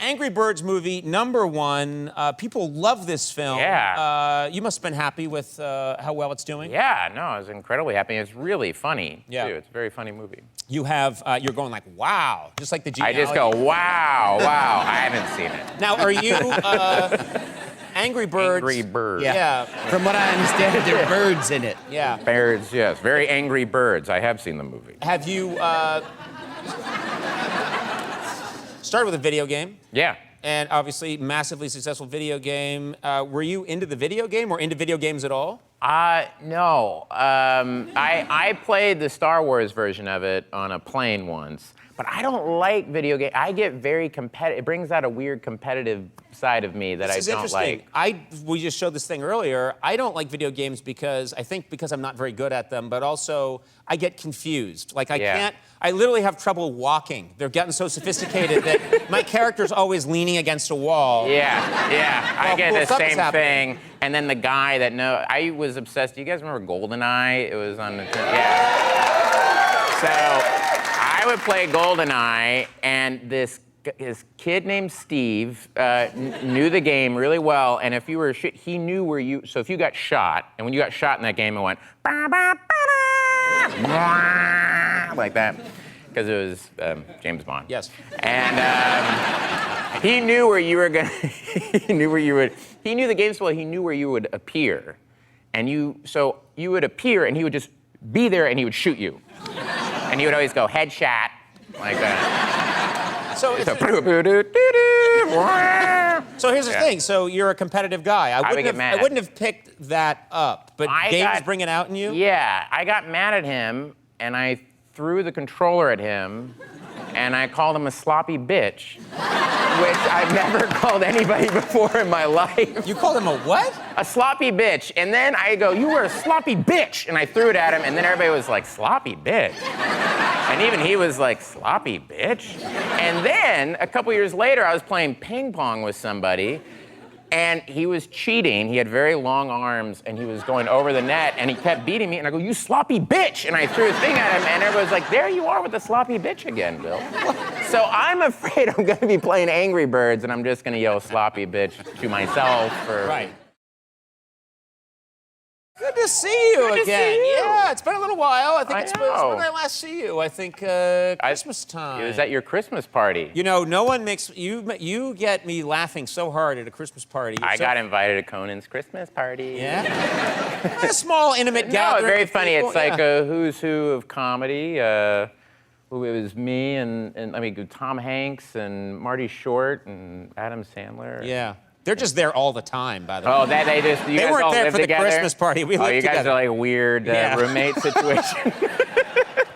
Angry Birds movie, #1. People love this film. Yeah. You must have been happy with how well it's doing. Yeah, no, I was incredibly happy. It's really funny, Yeah. too. It's a very funny movie. You have, you're going like, wow, just like the I just go, wow. I haven't seen it. Now, are you Angry Birds? Angry Birds. Yeah. From what I understand, there are birds in it. Yeah. Birds, yes. Very Angry Birds. I have seen the movie. Have you started with a video game? Yeah. And obviously, massively successful video game. Were you into the video game or into video games at all? No. I played the Star Wars version of it on a plane once, but I don't like video games. I get very competitive. It brings out a weird competitive side of me that This is I don't interesting. like. We just showed this thing earlier. I don't like video games because I'm not very good at them, but also I get confused. Like I literally have trouble walking. They're getting so sophisticated that my character's always leaning against a wall. Yeah. I get cool the stuff is same happening. thing. And then the guy that I was obsessed. Do you guys remember GoldenEye? It was on the So I would play GoldenEye, and this kid named Steve knew the game really well, and if you were he knew where you. So if you got shot, and when you got shot in that game, it went ba, ba, ba, da, like that, because it was James Bond. Yes. And he knew where you were gonna. He knew where you would. He knew the game so well. He knew where you would appear, and so you would appear, and he would just be there, and he would shoot you, and he would always go headshot like that. So here's the thing. So you're a competitive guy. I wouldn't have picked that up, but games bring it out in you? Yeah, I got mad at him, and I threw the controller at him, and I called him a sloppy bitch, which I've never called anybody before in my life. You called him a what? A sloppy bitch. And then I go, you were a sloppy bitch. And I threw it at him, and then everybody was like, sloppy bitch. And even he was like, sloppy bitch. And then a couple years later, I was playing ping pong with somebody, and he was cheating. He had very long arms, and he was going over the net, and he kept beating me. And I go, you sloppy bitch! And I threw a thing at him, and everybody was like, there you are with the sloppy bitch again, Bill. So I'm afraid I'm gonna be playing Angry Birds, and I'm just gonna yell sloppy bitch to myself. Right. Good to see you Good to again. see you. Yeah, it's been a little while. I think I it's know. when did I last see you? I think Christmas time. It was at your Christmas party. You know, no one makes you get me laughing so hard at a Christmas party. I got invited to Conan's Christmas party. Yeah. A small intimate No, gathering. very of funny. people, It's like yeah. a who's who of comedy. It was me and I mean Tom Hanks and Marty Short and Adam Sandler. Yeah. They're just there all the time, by the way. Oh, that they just you They guys weren't all there live for the together? Christmas party. We lived you guys together. are like a weird Yeah. roommate situation.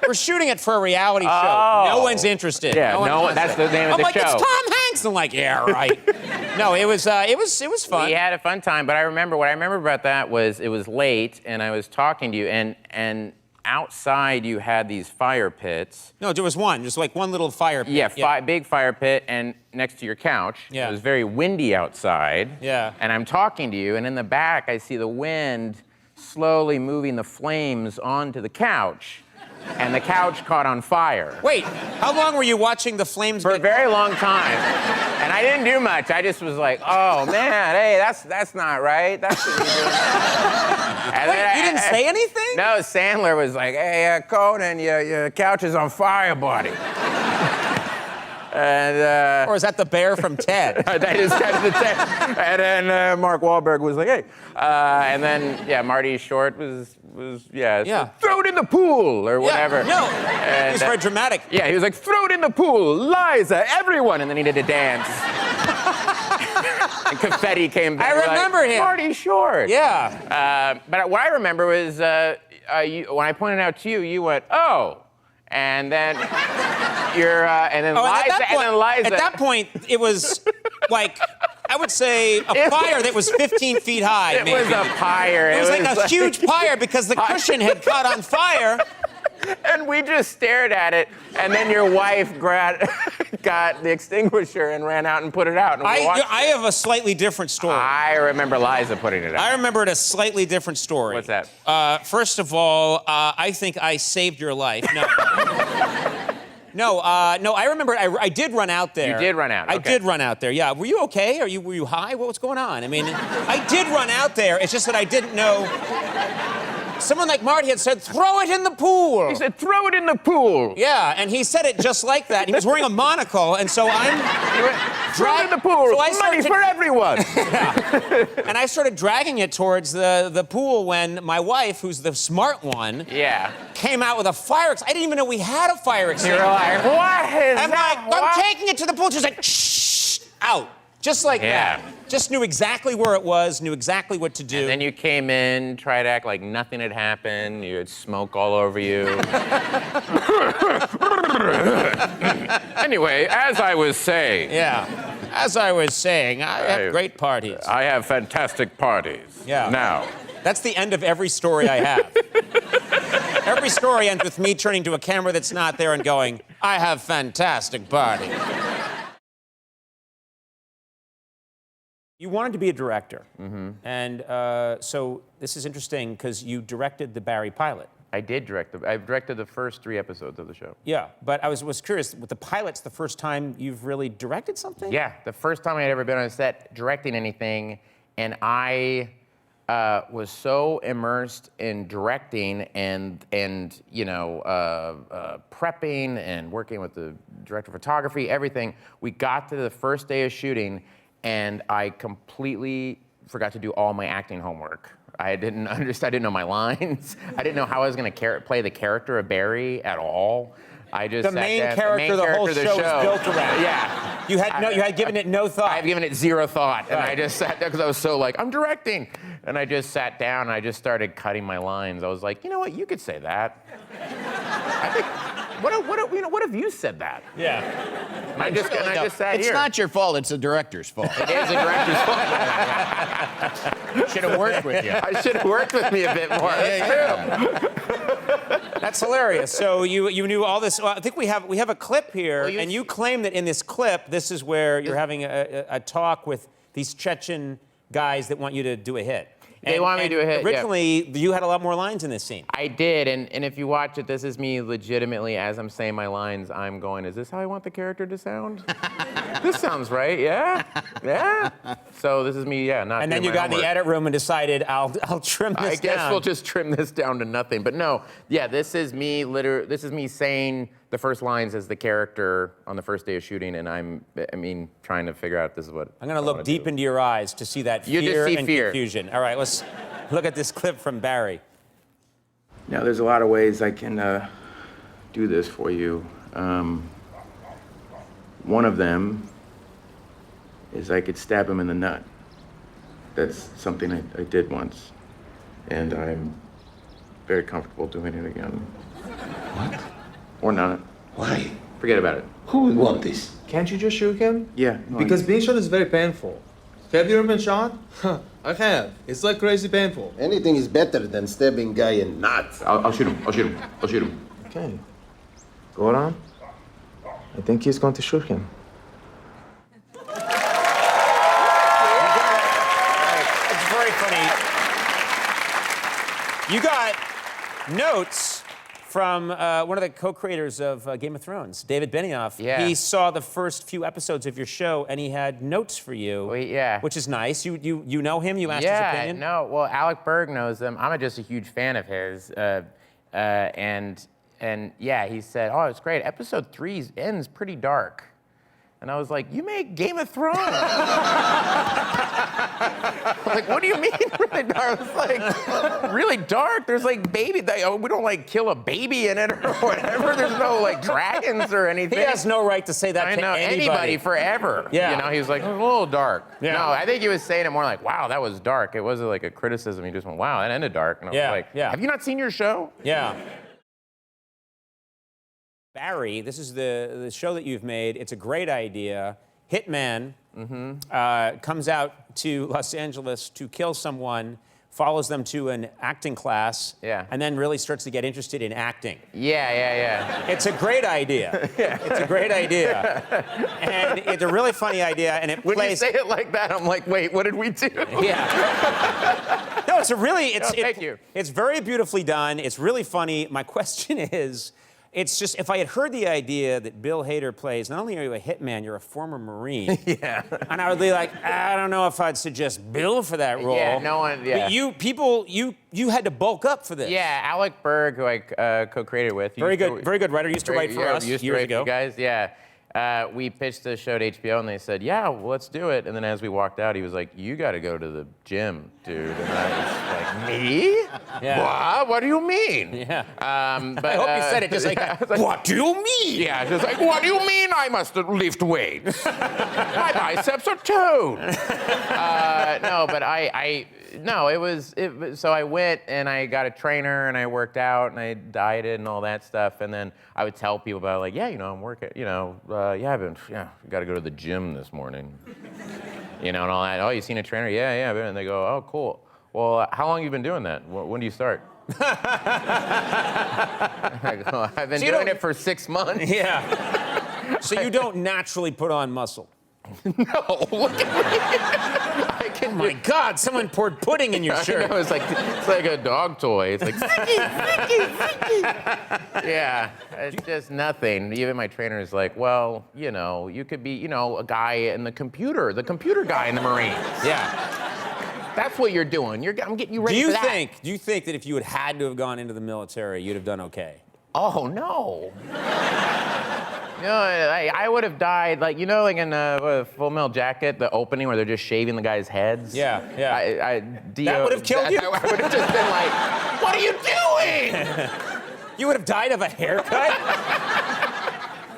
We're shooting it for a reality show. Oh. No one's interested. Yeah, one no one- wants that's it. the name of I'm the like, it's show. Tom Hanks. I'm like, yeah, right. No, it was fun. We had a fun time, but what I remember about that was it was late and I was talking to you and outside you had these fire pits. No, there was one. There's like one little fire pit. Yeah, big fire pit and next to your couch. Yeah. It was very windy outside. Yeah. And I'm talking to you and in the back I see the wind slowly moving the flames onto the couch. And the couch caught on fire. Wait, how long were you watching the flames? For a get- very long time. And I didn't do much. I just was like, oh man, hey, that's not right. That shouldn't be doing that. And Wait, then you didn't say anything? No, Sandler was like, hey, Conan, your couch is on fire, buddy. And Or is that the bear from Ted? they just cut the tape. And then Mark Wahlberg was like, hey. And then, yeah, Marty Short was Yeah. throw it in the pool or whatever. Yeah, no, And, he's very dramatic. yeah, he was like, throw it in the pool, Liza, everyone. And then he did a dance. And confetti came back. I We're like, remember him. Marty Short. Yeah. But what I remember was when I pointed out to you, you went, oh. And then and then Oh, and Liza. at that point, it was like, I would say a fire that was 15 feet high. It maybe. was a pyre. It was like a huge pyre because the cushion had caught on fire. And we just stared at it, and then your wife got the extinguisher and ran out and put it out. And we watched I have a slightly different story. I remember Liza putting it out. I remembered a slightly different story. What's that? First of all, I think I saved your life. No. No, I remember I did run out there. You did run out, I okay. did run out there, yeah. Were you okay? Were you high? What was going on? I mean, I did run out there. It's just that I didn't know. Someone like Marty had said, throw it in the pool. He said, throw it in the pool. Yeah, and he said it just like that. He was wearing a monocle, and so I'm... He went, throw it in the pool. So I Money started- for everyone. And I started dragging it towards the pool when my wife, who's the smart one, Yeah. came out with a fire extinguisher. I didn't even know we had a fire You're extinguisher. like, what is I'm that? like, What? I'm taking it to the pool. She's like, shh, out. Just like Yeah. that. Just knew exactly where it was, knew exactly what to do. And then you came in, tried to act like nothing had happened. You had smoke all over you. Anyway, as I was saying, Yeah. As I was saying, I have great parties. I have fantastic parties. Yeah. Now. That's the end of every story I have. Every story ends with me turning to a camera that's not there and going, I have fantastic parties. You wanted to be a director. Mm-hmm. And so this is interesting because you directed the Barry pilot. I've directed the first 3 episodes of the show. Yeah, but I was curious, with the pilot's the first time you've really directed something? Yeah, the first time I had ever been on a set directing anything, and I was so immersed in directing and prepping and working with the director of photography, everything. We got to the first day of shooting, and I completely forgot to do all my acting homework. I didn't know my lines. I didn't know how I was going to play the character of Barry at all. I just The main character the whole show is built around. Yeah. You had given it no thought. I've given it 0 thought, and Right. I just sat there because I was so like, I'm directing. And I just sat down and I just started cutting my lines. I was like, you know what, you could say that. I think, what if you said that? Yeah. And I just sat It's here. not your fault. It's the director's fault. It is the director's fault. Should have worked with you. I should have worked with me a bit more. That's true. That's hilarious. So you knew all this. Well, I think we have a clip here, and you claim that in this clip, this is where you're having a talk with these Chechen guys that want you to do a hit. They want me to do a hit, yeah. Originally, you had a lot more lines in this scene. I did, and if you watch it, this is me legitimately, as I'm saying my lines, I'm going, is this how I want the character to sound? This sounds right, yeah? Yeah? So this is me, yeah, not And then doing you my got in the homework. edit room and decided, I'll trim this down. I guess we'll just trim this down to nothing. But no, yeah, this is me saying the first lines as the character on the first day of shooting, and I mean, trying to figure out this is what I'm going to look deep into your eyes to see that You just fear see and fear. confusion. All right, let's look at this clip from Barry. Now, there's a lot of ways I can do this for you. One of them is I could stab him in the nut. That's something I did once, and I'm very comfortable doing it again. What? Or not. Why? Forget about it. Who would want this? Can't you just shoot him? Yeah. no, Because being shot is very painful. Have you ever been shot? I have. It's like crazy painful. Anything is better than stabbing guy in nuts. I'll shoot him. I'll shoot him. I'll shoot him. Okay. Go on. I think he's going to shoot him. It's very funny. You got notes from one of the co-creators of Game of Thrones, David Benioff. Yeah. He saw the first few episodes of your show, and he had notes for you. Well, yeah. Which is nice. You know him? You asked his Yeah, opinion? no. Well, Alec Berg knows him. I'm just a huge fan of his, and yeah, he said, "Oh, it's great. Episode 3 ends pretty dark," and I was like, "You make Game of Thrones." Like, what do you mean really dark? It's like really dark. There's like baby. We don't like kill a baby in it or whatever. There's no like dragons or anything. He has no right to say that I to know anybody forever. Yeah. You know, he was like, a little dark. Yeah. No, I think he was saying it more like, wow, that was dark. It wasn't like a criticism. He just went, wow, that ended dark. And I Yeah, was like, yeah. have you not seen your show? Yeah. Barry, this is the show that you've made. It's a great idea. Hitman comes out to Los Angeles to kill someone, follows them to an acting class, Yeah. and then really starts to get interested in acting. Yeah. It's a great idea. It's a great idea. And it's a really funny idea, and it When plays... you say it like that, I'm like, wait, what did we do? Yeah. No, it's a really... thank you. It's very beautifully done. It's really funny. My question is... It's just, if I had heard the idea that Bill Hader plays, not only are you a hitman, you're a former Marine. Yeah. And I would be like, I don't know if I'd suggest Bill for that role. Yeah, no one, yeah. But you had to bulk up for this. Yeah, Alec Berg, who I co-created with. Very good writer. Used to write for us used to years write ago. For you guys, yeah. We pitched the show to HBO, and they said, yeah, well, let's do it. And then as we walked out, he was like, you got to go to the gym, dude. And I was like, me? Yeah. What? What do you mean? Yeah. But, I hope you said it just like, I was like, what do you mean? yeah, just like, what do you mean I must lift weights? My biceps are toned. No, but so I went and I got a trainer and I worked out and I dieted and all that stuff. And then I would tell people about like, yeah, I'm working, got to go to the gym this morning. And all that. Oh, you seen a trainer? Yeah. And they go, oh, cool. Well, how long have you been doing that? When do you start? I go, I've been doing it for 6 months. Yeah. So you don't naturally put on muscle. No, look at me. Oh my God! Someone poured pudding in your shirt. I know, it's like a dog toy. It's like yeah, it's just nothing. Even my trainer is like, well, you could be, a guy in the computer guy in the Marines. Yeah. That's what you're doing. I'm getting you ready for that. Do you think that if you had to have gone into the military, you'd have done okay? Oh no. No, I would have died, like in Full Metal Jacket, the opening where they're just shaving the guys' heads. Yeah. That would have killed you? I would have just been like, what are you doing? You would have died of a haircut?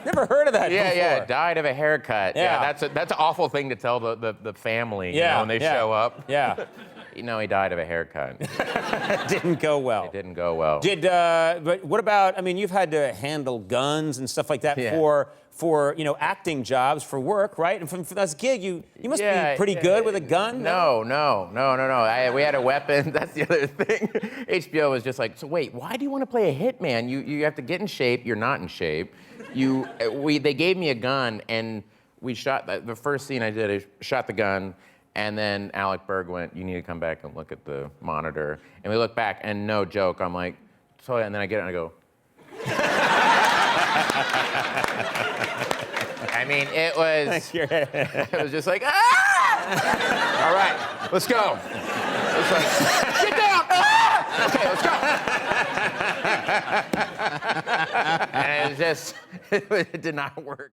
Never heard of that before. Yeah, died of a haircut. Yeah. That's an awful thing to tell the family, when they show up. Yeah. He died of a haircut. It didn't go well. It didn't go well. But what about, you've had to handle guns and stuff like that for acting jobs, for work, right? And for this gig, you must be pretty good with a gun? No. We had a weapon. That's the other thing. HBO was just like, so wait, why do you want to play a hitman? You have to get in shape. You're not in shape. They gave me a gun, and we shot, the first scene I did, I shot the gun, And then Alec Berg went, you need to come back and look at the monitor. And we look back, and no joke, I'm like, so, and then I get it and I go, I mean, it was just like, ah! All right, let's go. It's like, get down! Ah! Okay, let's go. And it was just, it did not work.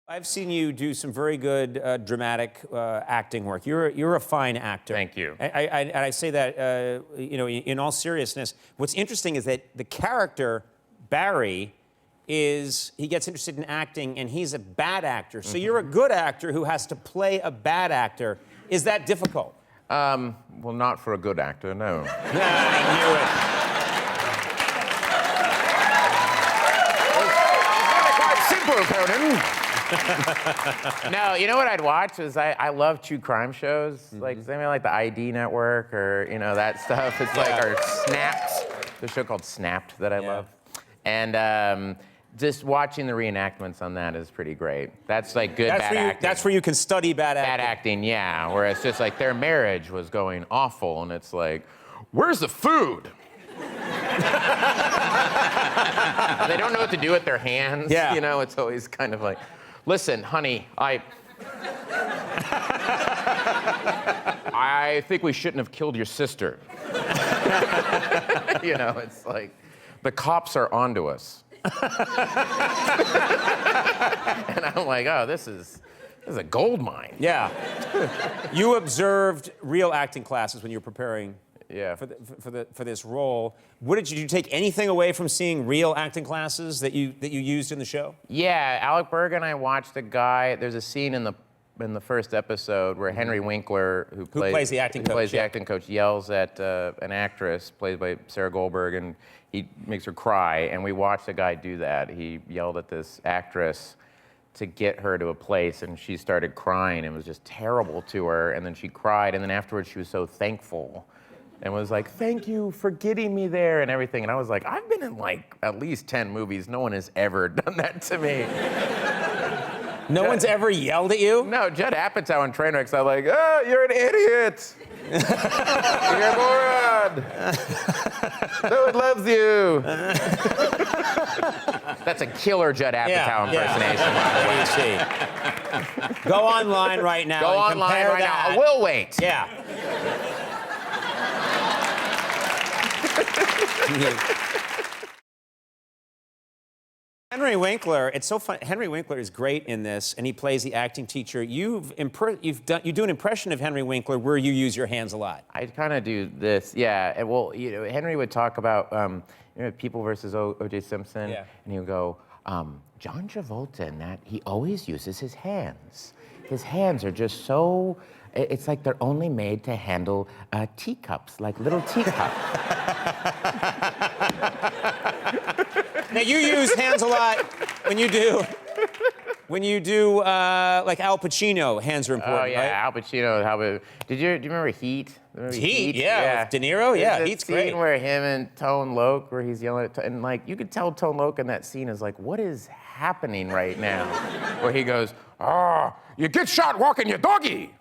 I've seen you do some very good dramatic acting work. You're a fine actor. Thank you. And I say that you know, in all seriousness. What's interesting is that the character Barry he gets interested in acting, and he's a bad actor. So you're a good actor who has to play a bad actor. Is that difficult? Well, not for a good actor, no. I knew it. Simple, Conan. No, you know what I'd watch is I love true crime shows, like something like the ID Network or that stuff. It's like or Snapped. There's a show called Snapped that I love, and just watching the reenactments on that is pretty great. That's like good bad acting. That's where you can study bad acting. Bad acting, yeah. Where it's just like their marriage was going awful, and it's like, where's the food? They don't know what to do with their hands. Yeah. It's always kind of like, listen, honey, I think we shouldn't have killed your sister. It's like, the cops are onto us. And I'm like, oh, this is a gold mine. Yeah. You observed real acting classes when you were preparing for this role. Did you take anything away from seeing real acting classes that you used in the show? Yeah, Alec Berg and I watched a guy. There's a scene in the first episode where Henry Winkler, who plays the acting coach, yells at an actress played by Sarah Goldberg, and he makes her cry. And we watched a guy do that. He yelled at this actress to get her to a place, and she started crying. It was just terrible to her, and then she cried, and then afterwards she was so thankful and was like, thank you for getting me there and everything. And I was like, I've been in like at least 10 movies. No one has ever done that to me. No one's ever yelled at you? No, Judd Apatow in Trainwrecks, I'm like, oh, you're an idiot. You're a moron. No one loves you. That's a killer Judd Apatow impersonation. What do you see? Go online right now. Go online right now. I will wait. Yeah. Henry Winkler, it's so fun. Henry Winkler is great in this, and he plays the acting teacher. You do an impression of Henry Winkler where you use your hands a lot. I kind of do this, yeah. And well, Henry would talk about People versus O.J. Simpson, and he would go, John Travolta, in that he always uses his hands. His hands are just so. It's like they're only made to handle teacups, like little teacups. Now you use hands a lot when you do like Al Pacino. Hands are important, right? Oh yeah, right? Al Pacino. Do you remember Heat? Heat, yeah. With De Niro, yeah. Heat's great. Scene where him and Tone Loc, where he's yelling at, and like you could tell Tone Loc in that scene is like, what is happening right now? Where he goes, you get shot walking your doggy.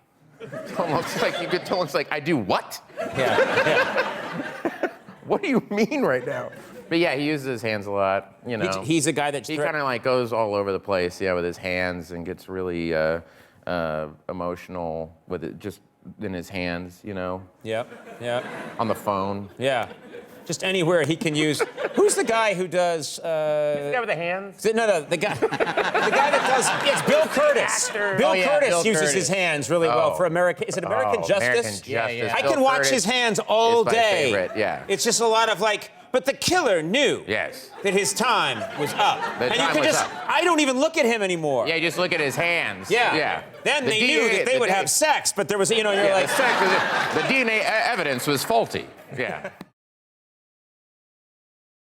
Almost like you could tell it's like, I do what? Yeah. What do you mean right now? But yeah, he uses his hands a lot, He's a guy that... He kind of like goes all over the place, with his hands and gets really emotional with it just in his hands, Yep. On the phone. Yeah. Just anywhere he can use... Who's the guy who does... the guy with the hands? No, the guy that does... It's Bill Curtis. Bill Curtis uses his hands really well for American... Is it American Justice? American Justice. Yeah. I can watch his hands all day. My favorite, yeah. It's just a lot of like... But the killer knew that his time was up. I don't even look at him anymore. Yeah, you just look at his hands. Yeah. Then they knew that they would have sex, but there was, you're like... The DNA evidence was faulty. Yeah.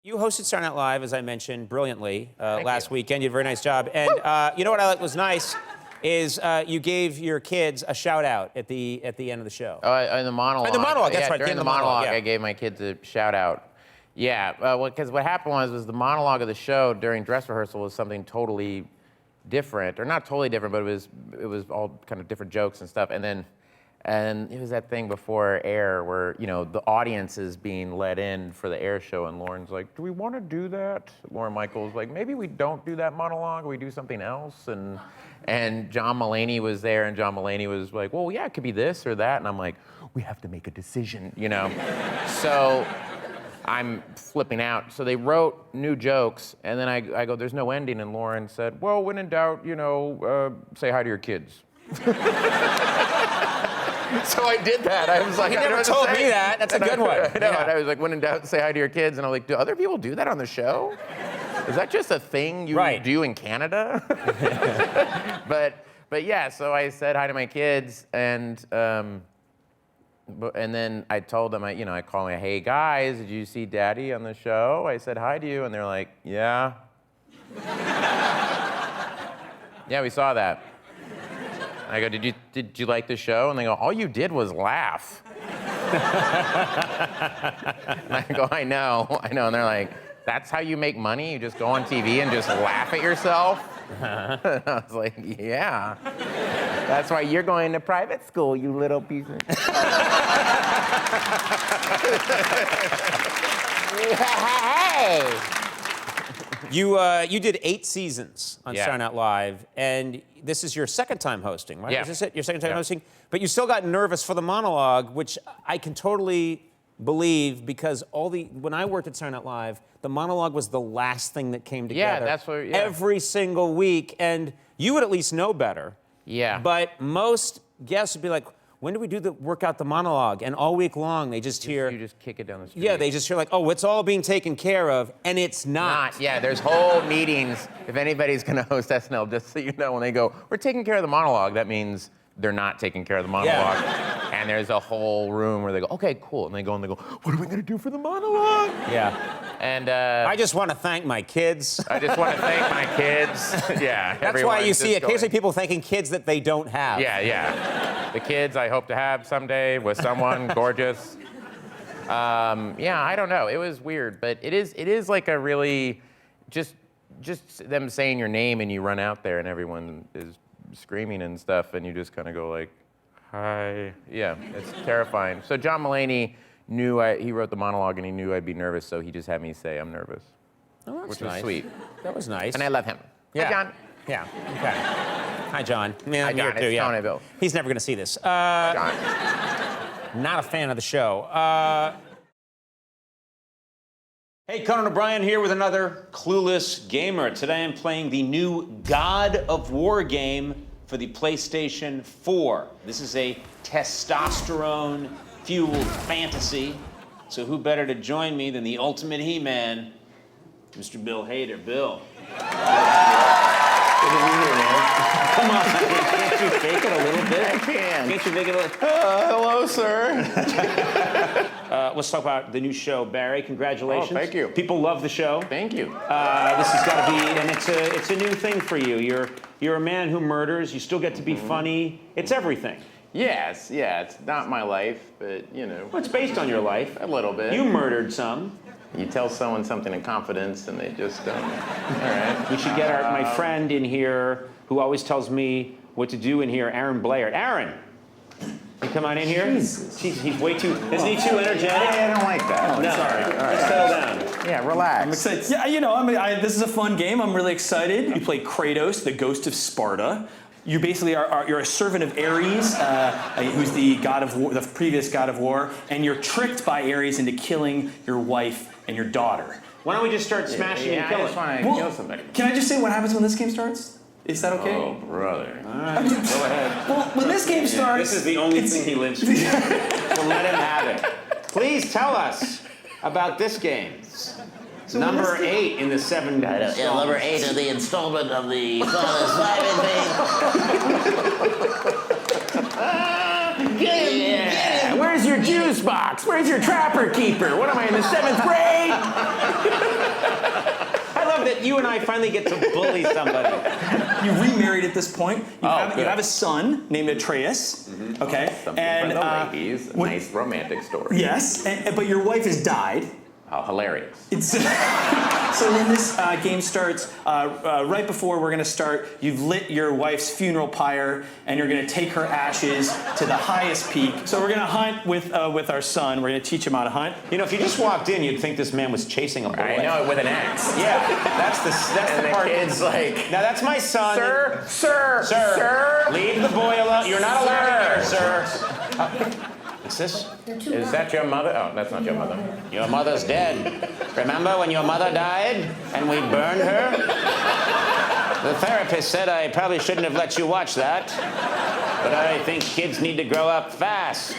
You hosted Saturday Night Live, as I mentioned, brilliantly last weekend. You did a very nice job. And you know what I thought was nice is you gave your kids a shout out at the end of the show. Oh, in the monologue. In the monologue, that's right. During the monologue, I gave my kids a shout out. Yeah, because what happened was the monologue of the show during dress rehearsal was something totally different, or not totally different, but it was all kind of different jokes and stuff. And it was that thing before air where, you know, the audience is being let in for the air show, and Lauren's like, do we want to do that? Lauren Michaels like, maybe we don't do that monologue, we do something else. And John Mulaney was there, and John Mulaney was like, well, yeah, it could be this or that. And I'm like, we have to make a decision, you know? So I'm flipping out. So they wrote new jokes, and then I go, there's no ending. And Lauren said, well, when in doubt, you know, say hi to your kids. So I did that. I was like, You I don't know never what to told say. me that. That's a good one. I know. Yeah. And I was like, when in doubt, say hi to your kids. And I'm like, do other people do that on the show? Is that just a thing you do in Canada? But yeah, so I said hi to my kids, and then I told them, I called them, hey guys, did you see Daddy on the show? I said hi to you, and they're like, yeah. Yeah, we saw that. I go, did you like the show? And they go, all you did was laugh. And I go, I know. And they're like, that's how you make money? You just go on TV and just laugh at yourself? And I was like, yeah. That's why you're going to private school, you little piece of... Hey! You did 8 seasons on Yeah. Saturday Night Live, and this is your second time hosting, right? Yeah. Is this it? Your second time Yeah. hosting? But you still got nervous for the monologue, which I can totally believe, because when I worked at Saturday Night Live, the monologue was the last thing that came together. that's what. Yeah. Every single week, and you would at least know better. Yeah. But most guests would be like, when do we work out the monologue? And all week long, they just hear... You just kick it down the street. Yeah, they just hear like, oh, it's all being taken care of, and it's not. Yeah, there's whole meetings. If anybody's gonna host SNL, just so you know, when they go, we're taking care of the monologue, that means they're not taking care of the monologue. And there's a whole room where they go, okay, cool. And they go, what are we gonna do for the monologue? Yeah. And I just want to thank my kids. I just want to thank my kids. Yeah. That's why you see occasionally people thanking kids that they don't have. Yeah. The kids I hope to have someday with someone gorgeous. Yeah, I don't know. It was weird, but it is like a really just them saying your name and you run out there and everyone is screaming and stuff and you just kind of go like, hi. Yeah, it's terrifying. So John Mulaney knew he wrote the monologue and he knew I'd be nervous, so he just had me say I'm nervous. Oh, that's which nice. was sweet. That was nice. And I love him. Yeah. Hi, John. Yeah. Okay. Hi, John. Yeah, Hi, I'm here John. too, It's yeah. Tony Bill. He's never going to see this. John. Not a fan of the show. Hey, Conan O'Brien here with another Clueless Gamer. Today I'm playing the new God of War game for the PlayStation 4. This is a testosterone-fueled fantasy. So who better to join me than the ultimate He-Man, Mr. Bill Hader. Bill. Good to be here, man. Come on, can't you fake it a little bit? I can. Can't you fake it a little? Hello, sir. Let's talk about the new show, Barry. Congratulations. Oh, thank you. People love the show. Thank you. This has got to be, and it's a new thing for you. You're a man who murders. You still get to be funny. It's everything. Yes, yeah, it's not my life, but, you know. Well, it's based on your life. A little bit. You murdered some. You tell someone something in confidence and they just don't. All right. We should get my friend in here who always tells me what to do in here, Aaron Blair. Aaron, you come on in here. Jesus. He's way too. Isn't he too energetic? I don't like that. No. Sorry. All right. Settle down. Yeah, relax. I'm excited. Yeah, you know, this is a fun game. I'm really excited. You play Kratos, the ghost of Sparta. You basically you're a servant of Ares, who's the god of war, the previous god of war, and you're tricked by Ares into killing your wife and your daughter. Why don't we just start smashing and I killing? just want to kill somebody. Can I just say what happens when this game starts? Is that okay? Oh, brother. All right. Go ahead. Well, when this game starts, This is the only thing he lives for. So let him have it. Please tell us about this game. Number 8 in the 7 Yeah, number 8 of the installment of the Father's Live Yeah. Where's your juice box? Where's your trapper keeper? What am I in the 7th grade? I love that you and I finally get to bully somebody. You remarried at this point. You have a son named Atreus. Okay. Something for the ladies. A nice romantic story. Yes, but your wife has died. How hilarious. It's so when this game starts, right before we're gonna start, you've lit your wife's funeral pyre, and you're gonna take her ashes to the highest peak. So we're gonna hunt with our son. We're gonna teach him how to hunt. You know, if you just walked in, you'd think this man was chasing a bullet. I know, with an axe. Yeah, that's the And the part. kid's like, Now that's my son. Sir, Leave the boy alone. You're not allowed here, sir. What's this? Is that your mother? Oh, that's not your mother. Your mother's dead. Remember when your mother died and we burned her? The therapist said I probably shouldn't have let you watch that. But I think kids need to grow up fast.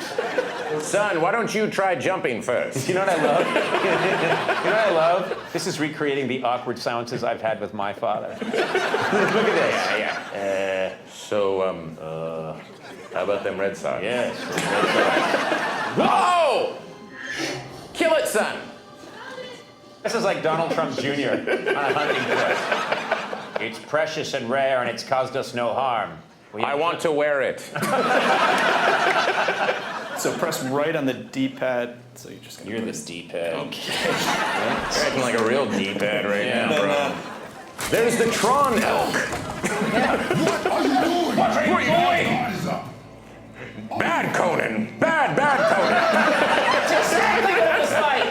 Son, why don't you try jumping first? You know what I love? You know what I love? This is recreating the awkward silences I've had with my father. Look at this. Yeah. How about them Red Sox? Yes. Whoa! Kill it, son. This is like Donald Trump Jr. on a hunting trip. It's precious and rare, and it's caused us no harm. I want to wear it. So press right on the D-pad. So you're just gonna. You're the D-pad. Okay. You're acting like a real D-pad right now, bro. There's the Tron elk. What are you doing? What are you doing? Bad Conan. Bad Conan. That's exactly what it was like.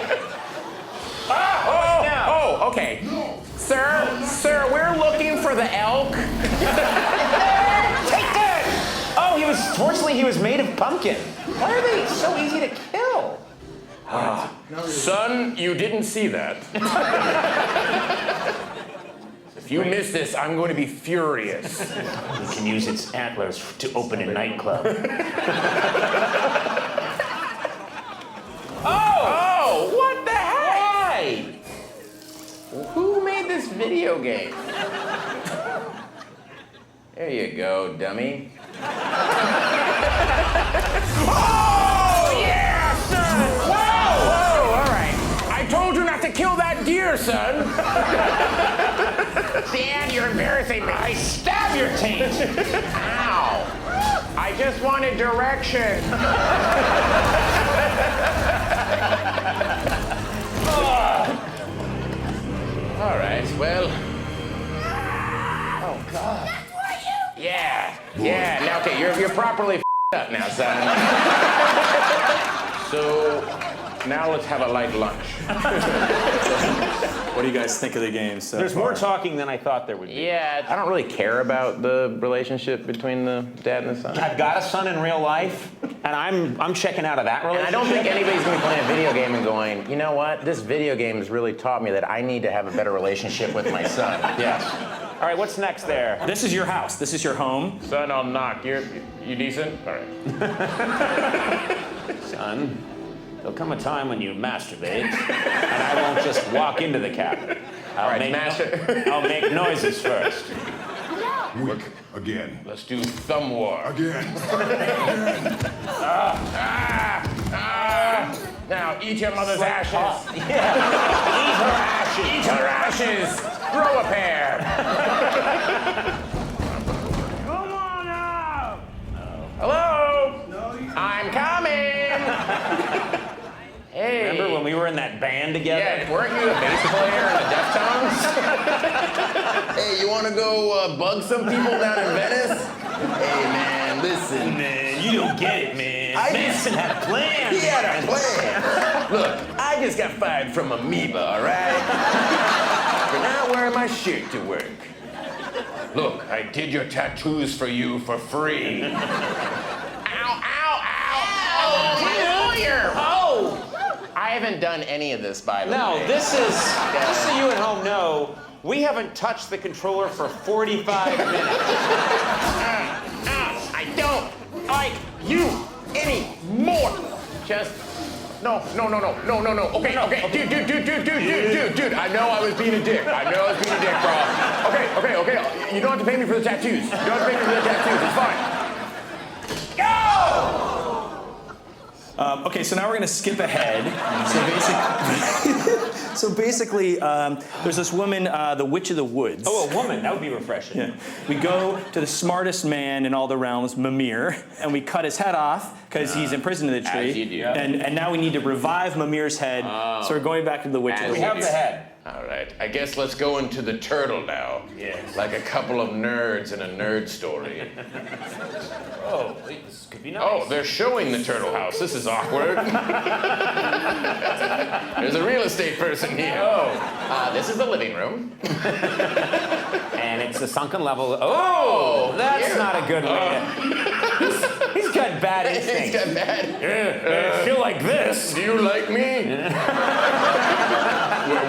Oh, okay. Sir, we're looking for the elk. Take that! Oh, fortunately, he was made of pumpkin. Why are they so easy to kill? Son, you didn't see that. If you miss this, I'm going to be furious. We can use its antlers to open a nightclub. Oh, what the heck? Why? Who made this video game? There you go, dummy. Oh, yeah, son! Whoa, all right. I told you not to kill that deer, son. Dan, you're embarrassing me. I stab your taint. Ow. I just wanted direction. All right, well. Oh, God. Yeah. Now, okay, you're properly up now, son. So, now let's have a light lunch. What do you guys think of the game so There's far? more talking than I thought there would be. Yeah, I don't really care about the relationship between the dad and the son. I've got a son in real life, and I'm checking out of that And relationship. I don't think anybody's gonna be playing a video game and going, you know what? This video game has really taught me that I need to have a better relationship with my son. Yes. All right, what's next there? This is your house. This is your home. Son, I'll knock. You decent? All right. Son, there'll come a time when you masturbate, and I won't just walk into the cabin. I'll make noises first. Weak again. Let's do thumb war. Again. Now, eat your mother's ashes. Yeah. Eat her ashes. Eat her ashes. Grow a pair. Come on out. Hello? I'm coming. Hey. Remember when we were in that band together? Yeah, weren't you a bass player in the Deftones? Hey, you want to go bug some people down in Venice? Hey, man, listen. Man, you don't get it, man. Manson had a plan. He had a plan. Look, I just got fired from Amoeba, all right? For not wearing my shirt to work. Look, I did your tattoos for you for free. Ow, ow, ow! Oh, my lawyer! Oh! I haven't done any of this, by the way. No, this is, just so you at home know, we haven't touched the controller for 45 minutes. I don't like you anymore. Just no. Okay. Dude. I know I was being a dick. Bro. Okay. You don't have to pay me for the tattoos. It's fine. Go! Okay, so now we're gonna skip ahead. So basically, there's this woman, the Witch of the Woods. Oh, a woman. That would be refreshing. Yeah. We go to the smartest man in all the realms, Mimir, and we cut his head off, because he's imprisoned in the tree. As you do. And now we need to revive Mimir's head. So we're going back to the witch's. We have the head. All right, I guess let's go into the turtle now. Yes. Like a couple of nerds in a nerd story. Oh, this could be nice. Oh, they're showing the turtle house. This is awkward. There's a real estate person here. Oh. This is the living room. And it's the sunken level. Oh, that's not a good way to... He's got bad instincts. He's got bad. I feel like this. Do you like me?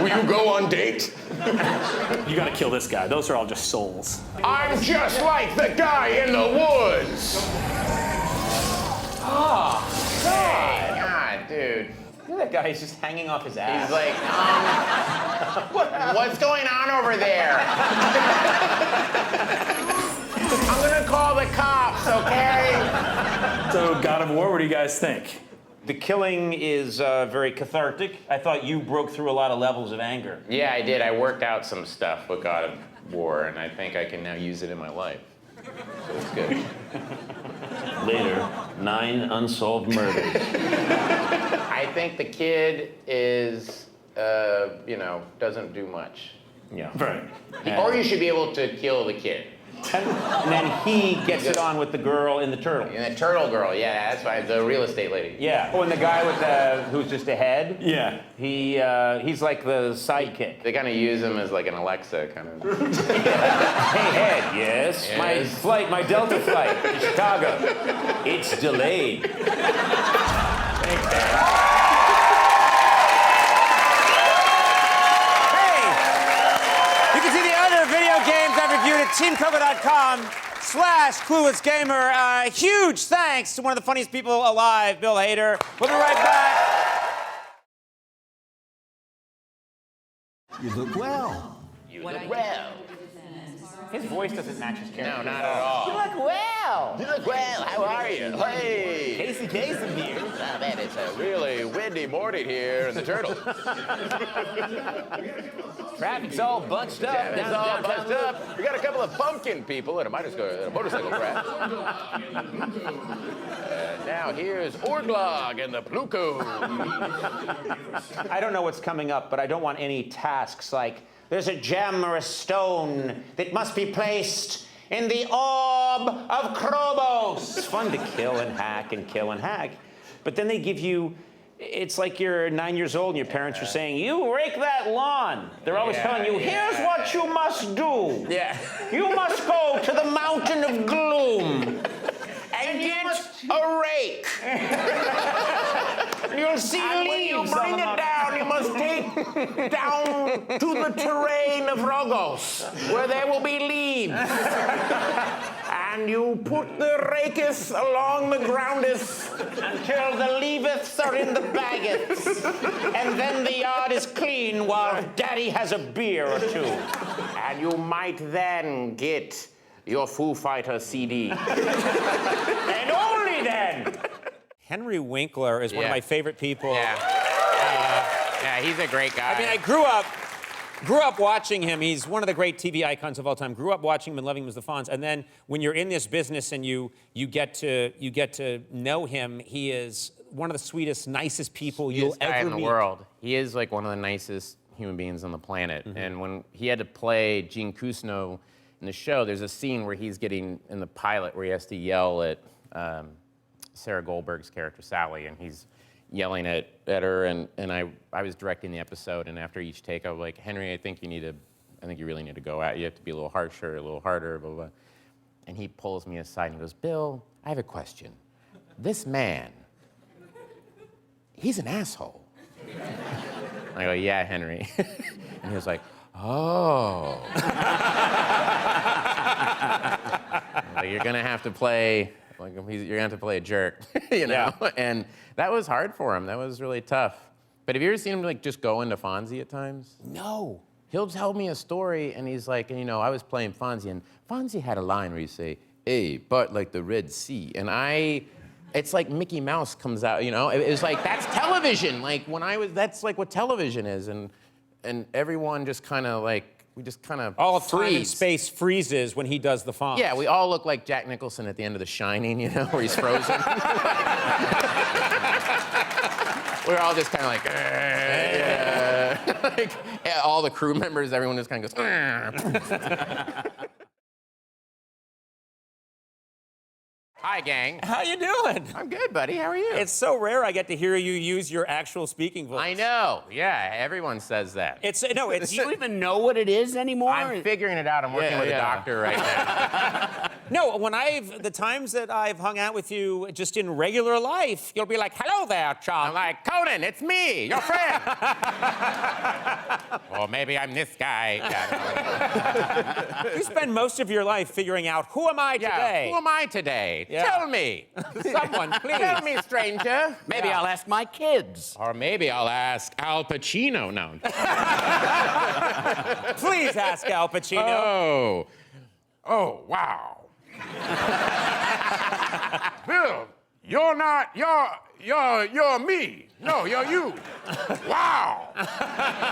Will you go on date? You gotta kill this guy. Those are all just souls. I'm just like the guy in the woods. Oh, Hey, God, dude. look at that guy. He's just hanging off his ass. He's like, what's going on over there? I'm gonna call the cops, okay? So, God of War, what do you guys think? The killing is very cathartic. I thought you broke through a lot of levels of anger. Yeah, I did. I worked out some stuff with God of War, and I think I can now use it in my life. So it's good. Later, 9 unsolved murders. I think the kid is, doesn't do much. Yeah. Right. Or you should be able to kill the kid. And then he gets it on with the girl in the turtle. And the turtle girl, yeah, that's right, the real estate lady. Yeah. Oh, and the guy with the who's just a head. Yeah. He's like the sidekick. They kind of use him as like an Alexa kind of. Hey, head. Yes. Yes. My Delta flight to Chicago. It's delayed. You can see the other video games I've reviewed at teamcoco.com/cluelessgamer. Huge thanks to one of the funniest people alive, Bill Hader. We'll be right back. You look well. You look well. His voice doesn't match his character. No, not at all. You look well. You look well. How are you? Hey. Casey Kasem here. Oh, man, it's a really windy morning here in the turtle. Traffic's all bunched up. It's all bunched up. We got a couple of pumpkin people and a motorcycle crash. Now here's Orglog and the Pluko. I don't know what's coming up, but I don't want any tasks like there's a gem or a stone that must be placed in the orb of Krobos. It's fun to kill and hack and kill and hack, but then they give you, it's like you're 9 years old and your parents are saying, you rake that lawn. They're always telling you, here's what you must do. Yeah. You must go to the mountain of gloom. And get a rake. You'll see And when leaves. you bring it down, you must take down to the terrain of Rogos, where there will be leaves. And you put the raketh along the groundeth Until the leaveths are in the baggeths. And then the yard is clean while Daddy has a beer or two. and you might then get your Foo Fighters CD. And only then. Henry Winkler is one of Yeah. my favorite people. Yeah, he's a great guy. I mean, I grew up watching him. He's one of the great TV icons of all time. Grew up watching him and loving him as the Fonz. And then when you're in this business and you get to know him, he is one of the sweetest, nicest people you'll guy ever in the meet. world. He is like one of the nicest human beings on the planet. And when he had to play Gene Cousineau in the show, there's a scene where he's getting in the pilot where he has to yell at Sarah Goldberg's character Sally, and he's yelling at her, and I was directing the episode, and after each take I was like, Henry, I think you really need to go out. You have to be a little harsher, a little harder, blah, blah. And he pulls me aside and he goes, Bill, I have a question. This man, he's an asshole. I go, yeah, Henry. And he was like, oh. Like, you're gonna have to play, like, you're gonna have to play a jerk, you know? Yeah. And that was hard for him. That was really tough. But have you ever seen him like just go into Fonzie at times? No. He'll tell me a story and he's like, I was playing Fonzie and Fonzie had a line where you say, hey, but like the Red Sea. And it's like Mickey Mouse comes out, It was like, that's television. Like that's like what television is. And everyone just kind of like we just kind of All of time and freeze. space freezes when he does the font. Yeah, we all look like Jack Nicholson at the end of The Shining, you know, where he's frozen. We're all just kind of like, yeah. Like, all the crew members, everyone just kind of goes, Hi, gang. How you doing? I'm good, buddy. How are you? It's so rare I get to hear you use your actual speaking voice. I know. Yeah, everyone says that. It's no, it's Do you even know what it is anymore? I'm figuring it out. I'm working with a doctor right now. no. When the times that I've hung out with you just in regular life, you'll be like, "Hello there, chum." I'm like, Conan, it's me, your friend. Or maybe I'm this guy. You spend most of your life figuring out who am I today. Who am I today? Yeah. Tell me. Someone, please. Tell me, stranger. Maybe I'll ask my kids. Or maybe I'll ask Al Pacino. No. Please ask Al Pacino. Oh, wow. Bill, you're not, you're me. No, you're you. Wow.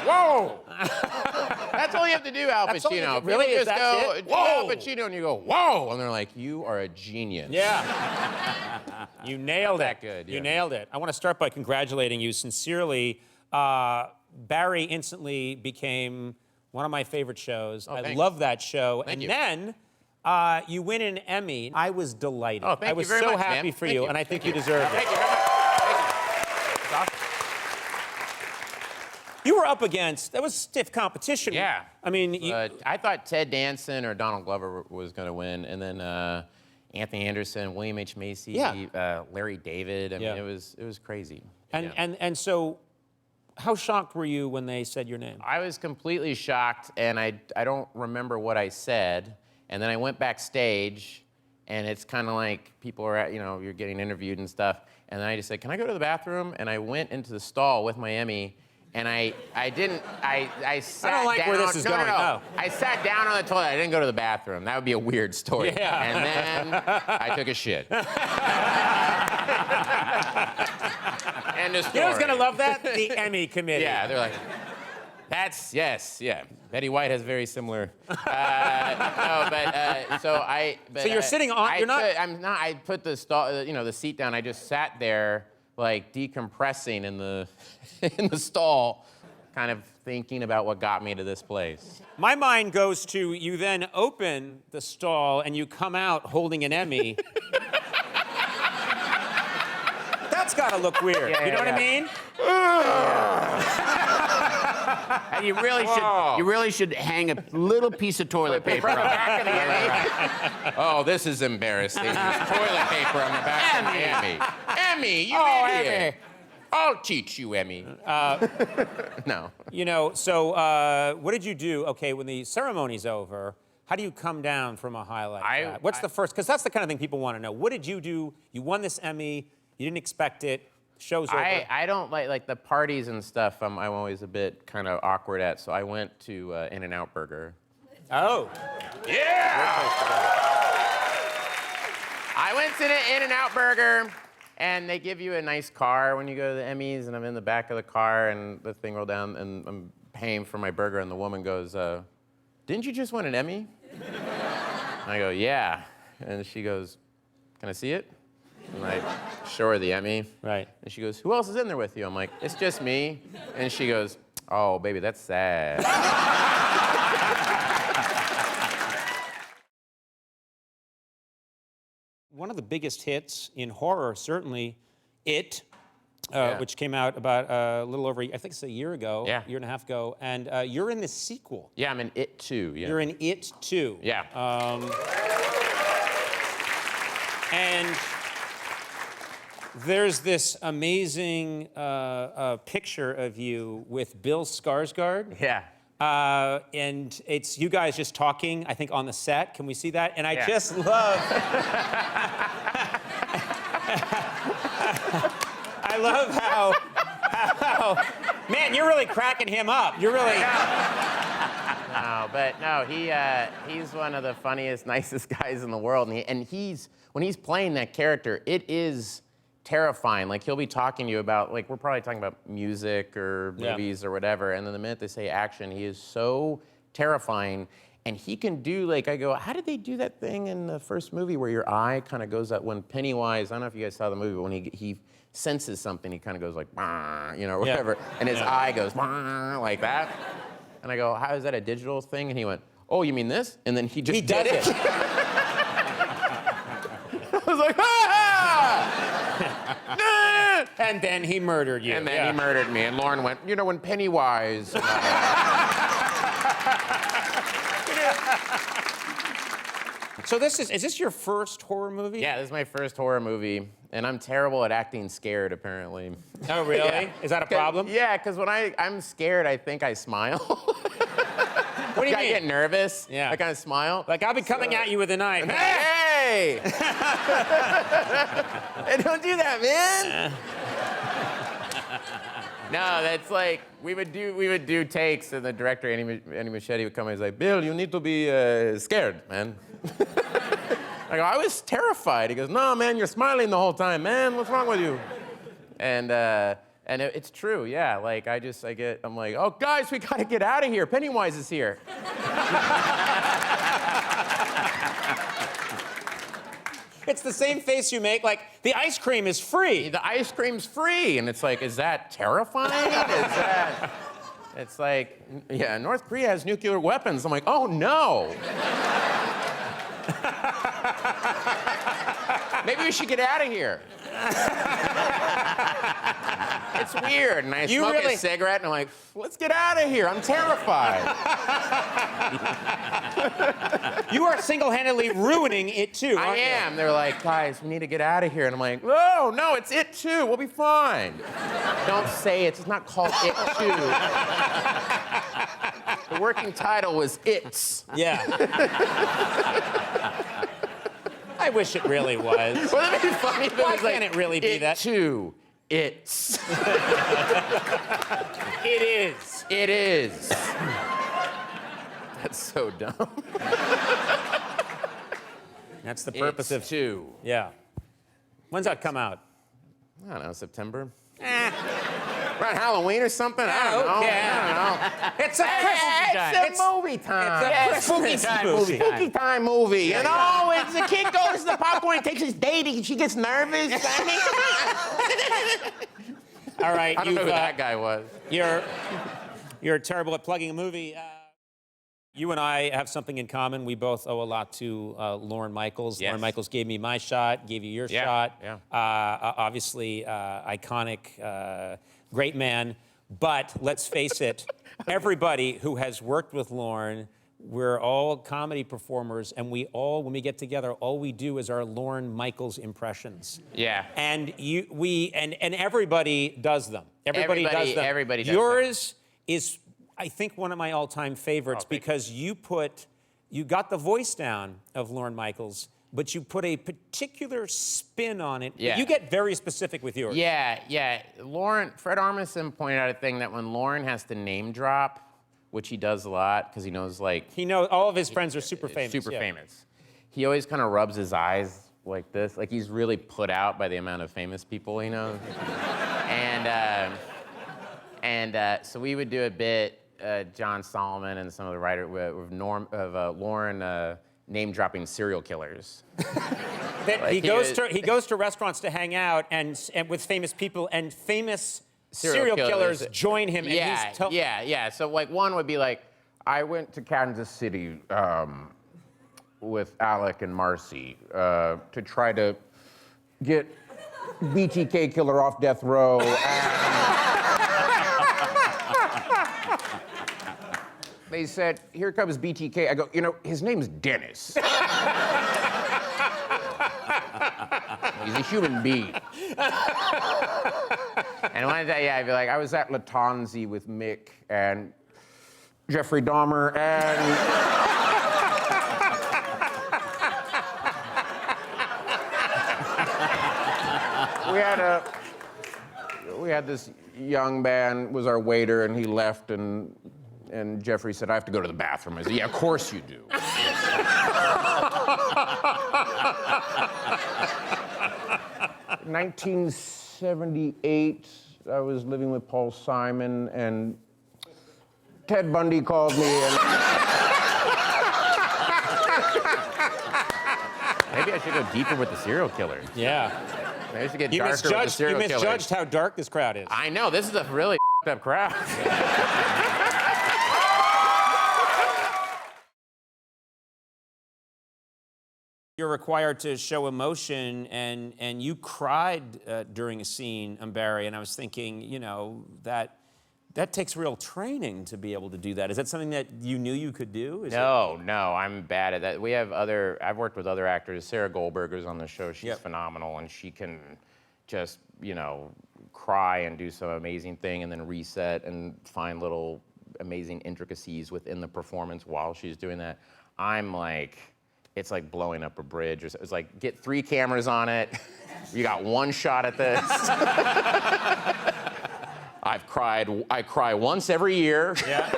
Whoa. That's all you have to do, Al That's all you Pacino. have to- really? People Is just that go, it? Al Whoa. Pacino, and you go, whoa. And they're like, you are a genius. Yeah. You nailed it. That good, You yeah. nailed it. I want to start by congratulating you sincerely. Barry instantly became one of my favorite shows. I thanks. love that show. Thank and you. then you win an Emmy. I was delighted. Oh, thank I you was very so much, man. happy for Thank you, you. and I think you deserve it. Thank you very much. Thank you. It's awesome. You were up against, that was stiff competition. Yeah. I mean, I thought Ted Danson or Donald Glover was going to win, and then Anthony Anderson, William H. Macy, Yeah. Larry David. I mean, Yeah. it was crazy. and, Yeah. and so, how shocked were you when they said your name? I was completely shocked, and I don't remember what I said. And then I went backstage, and it's kind of like people are at, you're getting interviewed and stuff. And then I just said, can I go to the bathroom? And I went into the stall with my Emmy, and I sat down. I don't like where this is going. No. I sat down on the toilet. I didn't go to the bathroom. That would be a weird story. Yeah. And then I took a shit. End of story. You know who's going to love that? The Emmy committee. Yeah, they're like, yes, yeah. Betty White has very similar. So you're sitting on. You're not. I'm not. I put the stall, the seat down. I just sat there, like decompressing in the in the stall, kind of thinking about what got me to this place. My mind goes to you. Then open the stall and you come out holding an Emmy. That's got to look weird. Yeah, you know what I mean? And you really should hang a little piece of toilet paper on the back of the Emmy. Oh, this is embarrassing. There's toilet paper on the back of the Emmy. Emmy, you idiot. Emmy. I'll teach you, Emmy. No. So what did you do? Okay, when the ceremony's over, how do you come down from a high like that? What's the first? Because that's the kind of thing people want to know. What did you do? You won this Emmy. You didn't expect it. Show's over. I don't like the parties and stuff. I'm always a bit kind of awkward at. So I went to In-N-Out Burger. Oh. Yeah. I went to the In-N-Out Burger, and they give you a nice car when you go to the Emmys, and I'm in the back of the car, and the thing rolled down, and I'm paying for my burger, and the woman goes, "Didn't you just win an Emmy?" And I go, "Yeah," and she goes, "Can I see it?" And I show her the Emmy. Right. And she goes, "Who else is in there with you?" I'm like, "It's just me." And she goes, "Oh, baby, that's sad." One of the biggest hits in horror, certainly, It, Yeah. which came out about a little over, I think it's a year ago, Yeah. year and a half ago, and you're in the sequel. Yeah, I'm in It too. Yeah. You're in It too. Yeah. And there's this amazing picture of you with Bill Skarsgård. Yeah. And it's you guys just talking, I think, on the set. Can we see that? And I Yeah. just love... I love how... Man, you're really cracking him up. You're really... No, he's one of the funniest, nicest guys in the world. And when he's playing that character, it is terrifying. Like, he'll be talking to you about, like, we're probably talking about music or movies or whatever, and then the minute they say action, he is so terrifying. And he can do, like, I go, how did they do that thing in the first movie where your eye kind of goes up when Pennywise, I don't know if you guys saw the movie, but when he senses something, he kind of goes like, bah, you know, whatever. And his eye goes, bah, like that. And I go, how is that a digital thing? And he went, oh, you mean this? And then he just did it. I was like, ah! And then he murdered you. And then he murdered me. And Lauren went, you know, when Pennywise. So is this your first horror movie? Yeah, this is my first horror movie. And I'm terrible at acting scared, apparently. Oh, really? Yeah. Is that a problem? Yeah, because when I'm scared, I think I smile. What do you mean? I get nervous. Yeah. I kind of smile. Like, I'll be coming at you with a knife. Hey! Hey, don't do that, man. No, that's like we would do takes, and the director Andy Machete would come and he's like, Bill, you need to be scared, man. I go, I was terrified. He goes, no, man, you're smiling the whole time, man. What's wrong with you? And it's true, yeah. Like I'm like, oh guys, we gotta get out of here. Pennywise is here. It's the same face you make, like, the ice cream is free. The ice cream's free, and it's like, is that terrifying? It's like, yeah, North Korea has nuclear weapons. I'm like, oh no. Maybe we should get out of here. It's weird, and I smoke a cigarette, and I'm like, let's get out of here. I'm terrified. You are single-handedly ruining it too, aren't you? I am. They're like, guys, we need to get out of here. And I'm like, oh, no, it's It Too. We'll be fine. Don't say it. It's not called It Too. The working title was It's. Yeah. I wish it really was. Wouldn't it be funny if it Why was like, can't it really be that? It Too. It's. It is. It is. That's so dumb. That's the purpose of... Two. Yeah. When's that come out? I don't know, September? Around Halloween or something? I don't know. Okay. I don't know. It's a Christmas time. It's a movie time. It's a Christmas time movie. Spooky time movie. You know, it's the kid goes to the popcorn, takes his date, and she gets nervous. I mean, all right. I don't know who that guy was. You're terrible at plugging a movie. You and I have something in common. We both owe a lot to Lorne Michaels. Yes. Lorne Michaels gave me my shot, gave you your shot. Yeah. Obviously, iconic, great man. But let's face it, everybody who has worked with Lorne, we're all comedy performers, and we all, when we get together, all we do is our Lorne Michaels impressions. Yeah. And everybody does them. Everybody does them. Everybody does Yours is, I think, one of my all-time favorites because you got the voice down of Lorne Michaels, but you put a particular spin on it. Yeah. You get very specific with yours. Yeah. Fred Armisen pointed out a thing that when Lorne has to name drop, which he does a lot because he knows, like... He knows all of his friends are super famous. Famous. He always kind of rubs his eyes like this. Like he's really put out by the amount of famous people he knows. So we would do a bit, John Solomon and some of the writers with Lorne name-dropping serial killers. He goes to restaurants to hang out and with famous people, and famous serial killers join him. Yeah. So like one would be like, I went to Kansas City with Alec and Marcy to try to get BTK killer off death row. They said, here comes BTK. I go, you know, his name's Dennis. He's a human being. And one day, I'd be like, I was at Latanzi with Mick and Jeffrey Dahmer and... we had this young man was our waiter, and he left, and Jeffrey said, I have to go to the bathroom. I said, yeah, of course you do. 1978, I was living with Paul Simon, and Ted Bundy called me and... Maybe I should go deeper with the serial killer. Yeah. Maybe I should get You darker with the misjudged, serial killers. how dark this crowd is. I know, this is a really up crowd. You're required to show emotion, and you cried during a scene, Barry, and I was thinking, you know, that takes real training to be able to do that. Is that something that you knew you could do? No, I'm bad at that. I've worked with other actors. Sarah Goldberger's on the show. She's phenomenal, and she can just, you know, cry and do some amazing thing and then reset and find little amazing intricacies within the performance while she's doing that. I'm like, it's like blowing up a bridge. It's like, get 3 cameras on it. You got 1 shot at this. I cry once every year. Yeah.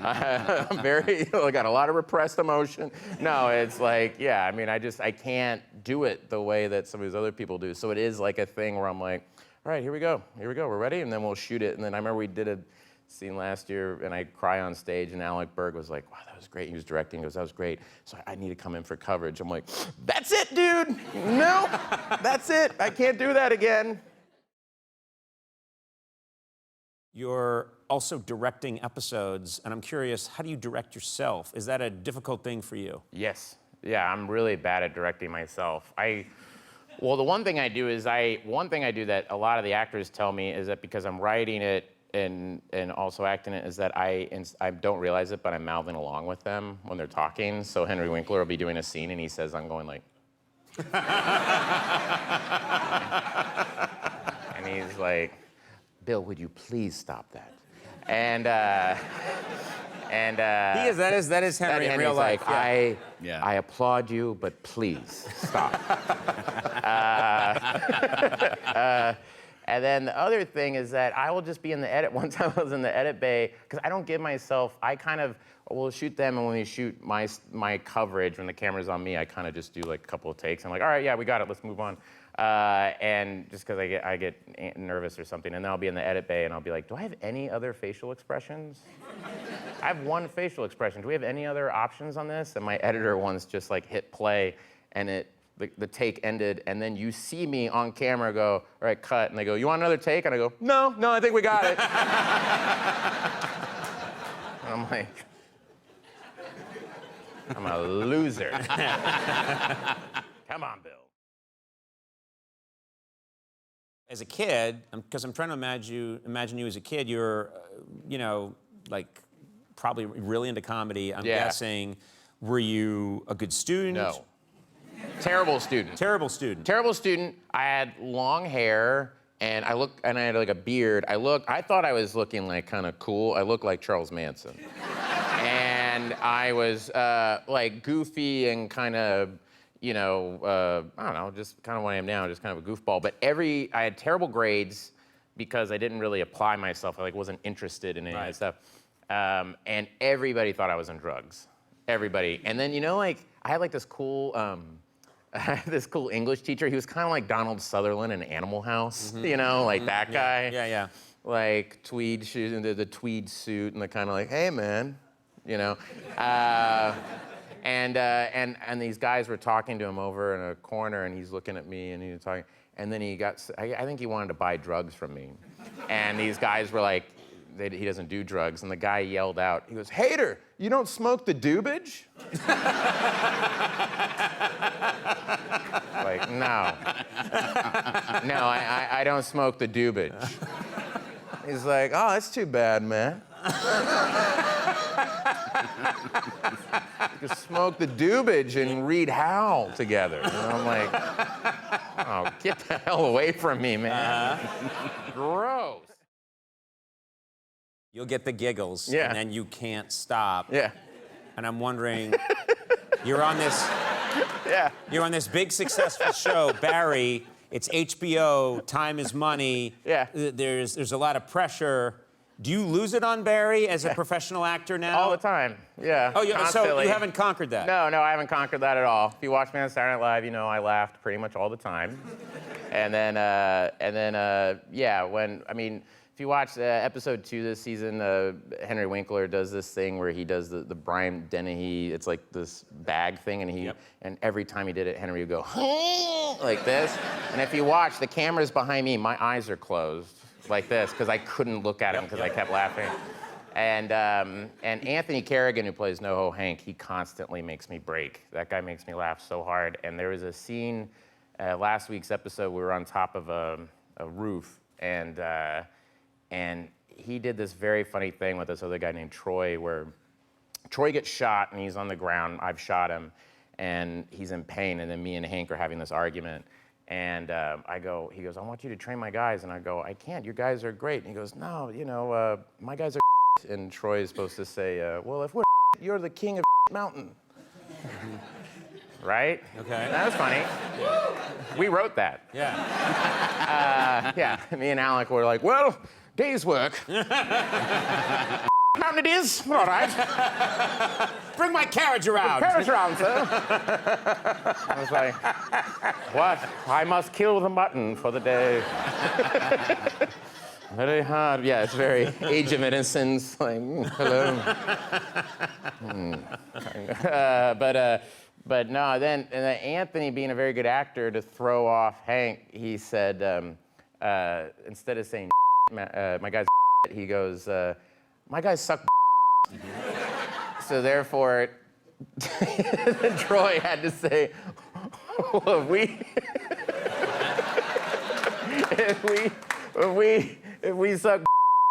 I got a lot of repressed emotion. No, it's like, yeah, I mean, I can't do it the way that some of these other people do. So it is like a thing where I'm like, all right, here we go, we're ready, and then we'll shoot it. And then I remember we did a scene last year, and I cry on stage, and Alec Berg was like, wow, that was great. He was directing, he goes, that was great. So I need to come in for coverage. I'm like, that's it, dude. No, that's it. I can't do that again. You're also directing episodes, and I'm curious, how do you direct yourself? Is that a difficult thing for you? Yes. Yeah, I'm really bad at directing myself. Well, the one thing I do that a lot of the actors tell me is that because I'm writing it and also acting it, is that I don't realize it, but I'm mouthing along with them when they're talking. So Henry Winkler will be doing a scene, and he says, I'm going like... and he's like, Bill, would you please stop that? And that is Henry in real life. Like, I applaud you, but please stop. And then the other thing is that I will just be in the edit. One time I was in the edit bay, because I don't give myself, I kind of will shoot them, and when we shoot my coverage, when the camera's on me, I kind of just do like a couple of takes. I'm like, all right, yeah, we got it, let's move on. And just because I get nervous or something, and then I'll be in the edit bay, and I'll be like, do I have any other facial expressions? I have 1 facial expression. Do we have any other options on this? And my editor once just like hit play, and the take ended, and then you see me on camera go, all right, cut, and they go, you want another take? And I go, no, I think we got it. And I'm like, I'm a loser. Come on, Bill. As a kid, because I'm trying to imagine you as a kid, you're, you know, like probably really into comedy. I'm guessing. Were you a good student? No. Terrible student. Terrible student. Terrible student. I had long hair, and I had like a beard. I thought I was looking like kind of cool. I looked like Charles Manson. And I was like goofy and kind of, you know, I don't know, just kind of what I am now, just kind of a goofball. But I had terrible grades because I didn't really apply myself. I wasn't interested in any of that stuff. And everybody thought I was on drugs. Everybody. And then, you know, like, I had like this cool English teacher. He was kind of like Donald Sutherland in Animal House, you know, like that guy. Yeah. Like tweed shoes and the tweed suit, and the kind of like, hey man, you know. And these guys were talking to him over in a corner, and he's looking at me, and he was talking. And then I think he wanted to buy drugs from me. And these guys were like, he doesn't do drugs. And the guy yelled out, he goes, Hater, you don't smoke the doobage? Like, no. No, I don't smoke the doobage. He's like, oh, that's too bad, man. You can smoke the doobage and read Howl together. And I'm like, oh, get the hell away from me, man. Gross. You'll get the giggles, Yeah. and then you can't stop. Yeah. And I'm wondering, you're on this big successful show, Barry. It's HBO. Time is money. Yeah. There's a lot of pressure. Do you lose it on Barry as a professional actor now? All the time. Yeah. Oh, so constantly. you haven't conquered that? No, I haven't conquered that at all. If you watch me on Saturday Night Live, you know I laughed pretty much all the time. And then, yeah, if you watch episode 2 this season, Henry Winkler does this thing where he does the Brian Dennehy, it's like this bag thing, and and every time he did it, Henry would go like this. And if you watch, the camera's behind me, my eyes are closed like this because I couldn't look at him because I kept laughing. And Anthony Carrigan, who plays NoHo Hank, he constantly makes me break. That guy makes me laugh so hard. And there was a scene, last week's episode, we were on top of a roof, and he did this very funny thing with this other guy named Troy, where Troy gets shot and he's on the ground. I've shot him, and he's in pain. And then me and Hank are having this argument. And he goes, I want you to train my guys. And I go, I can't. Your guys are great. And he goes, no, my guys are. And Troy is supposed to say, well, if we're you're the king of mountain. Right? Okay. That was funny. We wrote that. Yeah. Yeah, me and Alec were like, well, day's work. Mountain it is, all right. Bring my carriage around. Carriage around, sir. I was like, what? I must kill the mutton for the day. Very hard. Yeah, it's very Age of Innocence. Like, hello. But no. Then Anthony, being a very good actor, to throw off Hank, he said instead of saying my guys, he goes, my guys suck. So therefore, Troy had to say, well, if we suck,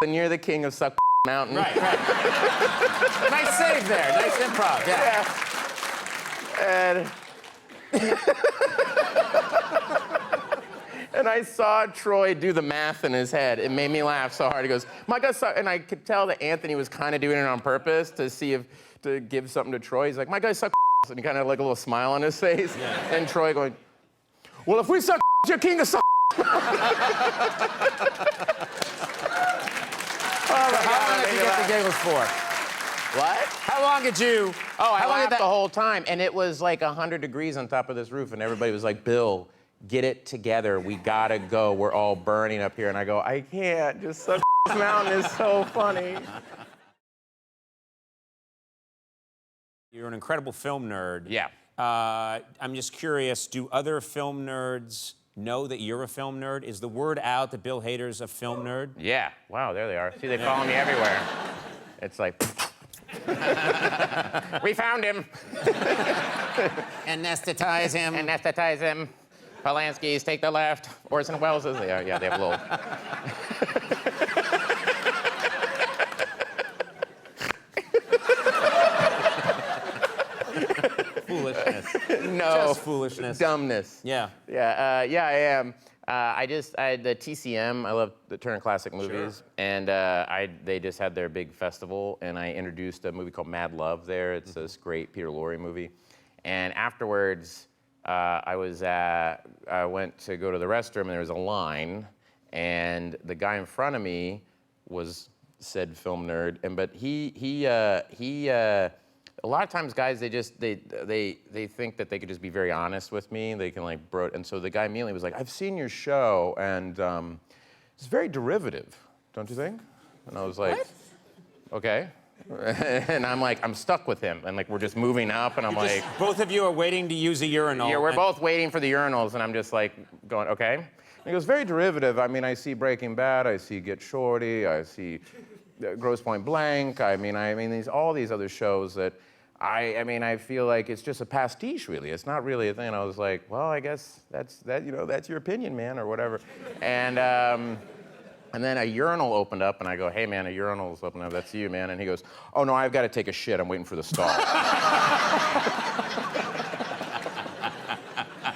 then you're the king of suck mountain. Right. Nice save there. Nice improv. Yeah. And I saw Troy do the math in his head. It made me laugh so hard. He goes, my God, suck. And I could tell that Anthony was kind of doing it on purpose to give something to Troy. He's like, my guys suck. And he kind of like a little smile on his face. Yeah. And Troy going, well, if we suck, you're king of suck. Oh my God, how long did you get the giggles for? What? How long did you? Oh, I laughed the whole time, and it was like 100 degrees on top of this roof, and everybody was like, Bill, get it together. We gotta go. We're all burning up here. And I go, I can't. Just suck this mountain is so funny. You're an incredible film nerd. Yeah. I'm just curious, do other film nerds know that you're a film nerd? Is the word out that Bill Hader's a film nerd? Yeah. Wow, there they are. See, they follow me everywhere. It's like, we found him. Anesthetize him. Anesthetize him. Polanski's take the left. Orson Welles's. They are, yeah, they have a little. Foolishness. No. Just foolishness. Dumbness. Yeah. Yeah, yeah, I am. I had the TCM. I love the Turner Classic Movies, Sure. And they just had their big festival, and I introduced a movie called Mad Love there. It's this great Peter Lorre movie, and afterwards, I went to go to the restroom, and there was a line, and the guy in front of me was said film nerd, but he a lot of times guys, they think that they could just be very honest with me. They can and so the guy immediately was like, I've seen your show, and it's very derivative, don't you think? And I was like, what? Okay. And I'm like, I'm stuck with him, and we're just moving up, and I'm like, both of you are waiting to use a urinal. Yeah, we're both waiting for the urinals, and I'm just like going, okay. And he goes, very derivative. I mean, I see Breaking Bad, I see Get Shorty, I see Grosse Point Blank. I mean, all these other shows that I feel like it's just a pastiche, really. It's not really a thing. And I was like, well, I guess that's your opinion, man, or whatever. And then a urinal opened up, and I go, hey, man, a urinal's opened up. That's you, man. And he goes, oh, no, I've got to take a shit. I'm waiting for the stall.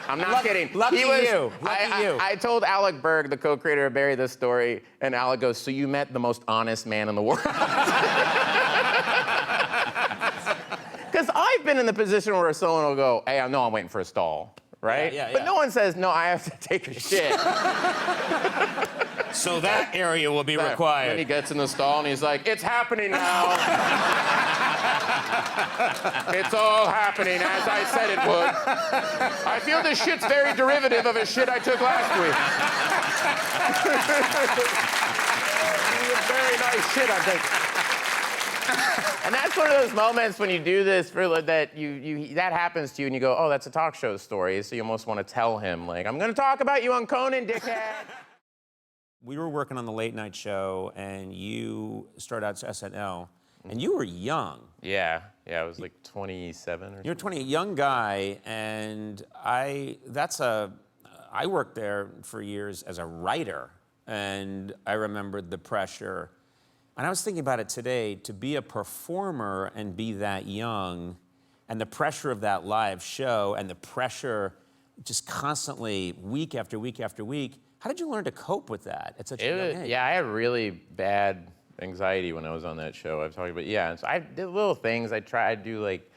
I'm not kidding. Lucky you. I told Alec Berg, the co-creator of Barry, this story, and Alec goes, so you met the most honest man in the world. Because I've been in the position where someone will go, hey, I know I'm waiting for a stall, right? Yeah. But no one says, no, I have to take a shit. So that area will be required. Then he gets in the stall and he's like, it's happening now. It's all happening as I said it would. I feel this shit's very derivative of a shit I took last week. shit, I'm thinking. And that's one of those moments when you do this for that that happens to you and you go, oh, that's a talk show story. So you almost want to tell him, like, I'm going to talk about you on Conan, dickhead. We were working on the late night show, and you started out at SNL, and you were young. Yeah, I was like 27 or You're 20, a young guy, and I worked there for years as a writer, and I remembered the pressure. And I was thinking about it today, to be a performer and be that young, and the pressure of that live show, and the pressure just constantly, week after week after week. How did you learn to cope with that at such a young age? Yeah, I had really bad anxiety when I was on that show. I've talked about, and so I did little things. I tried to do like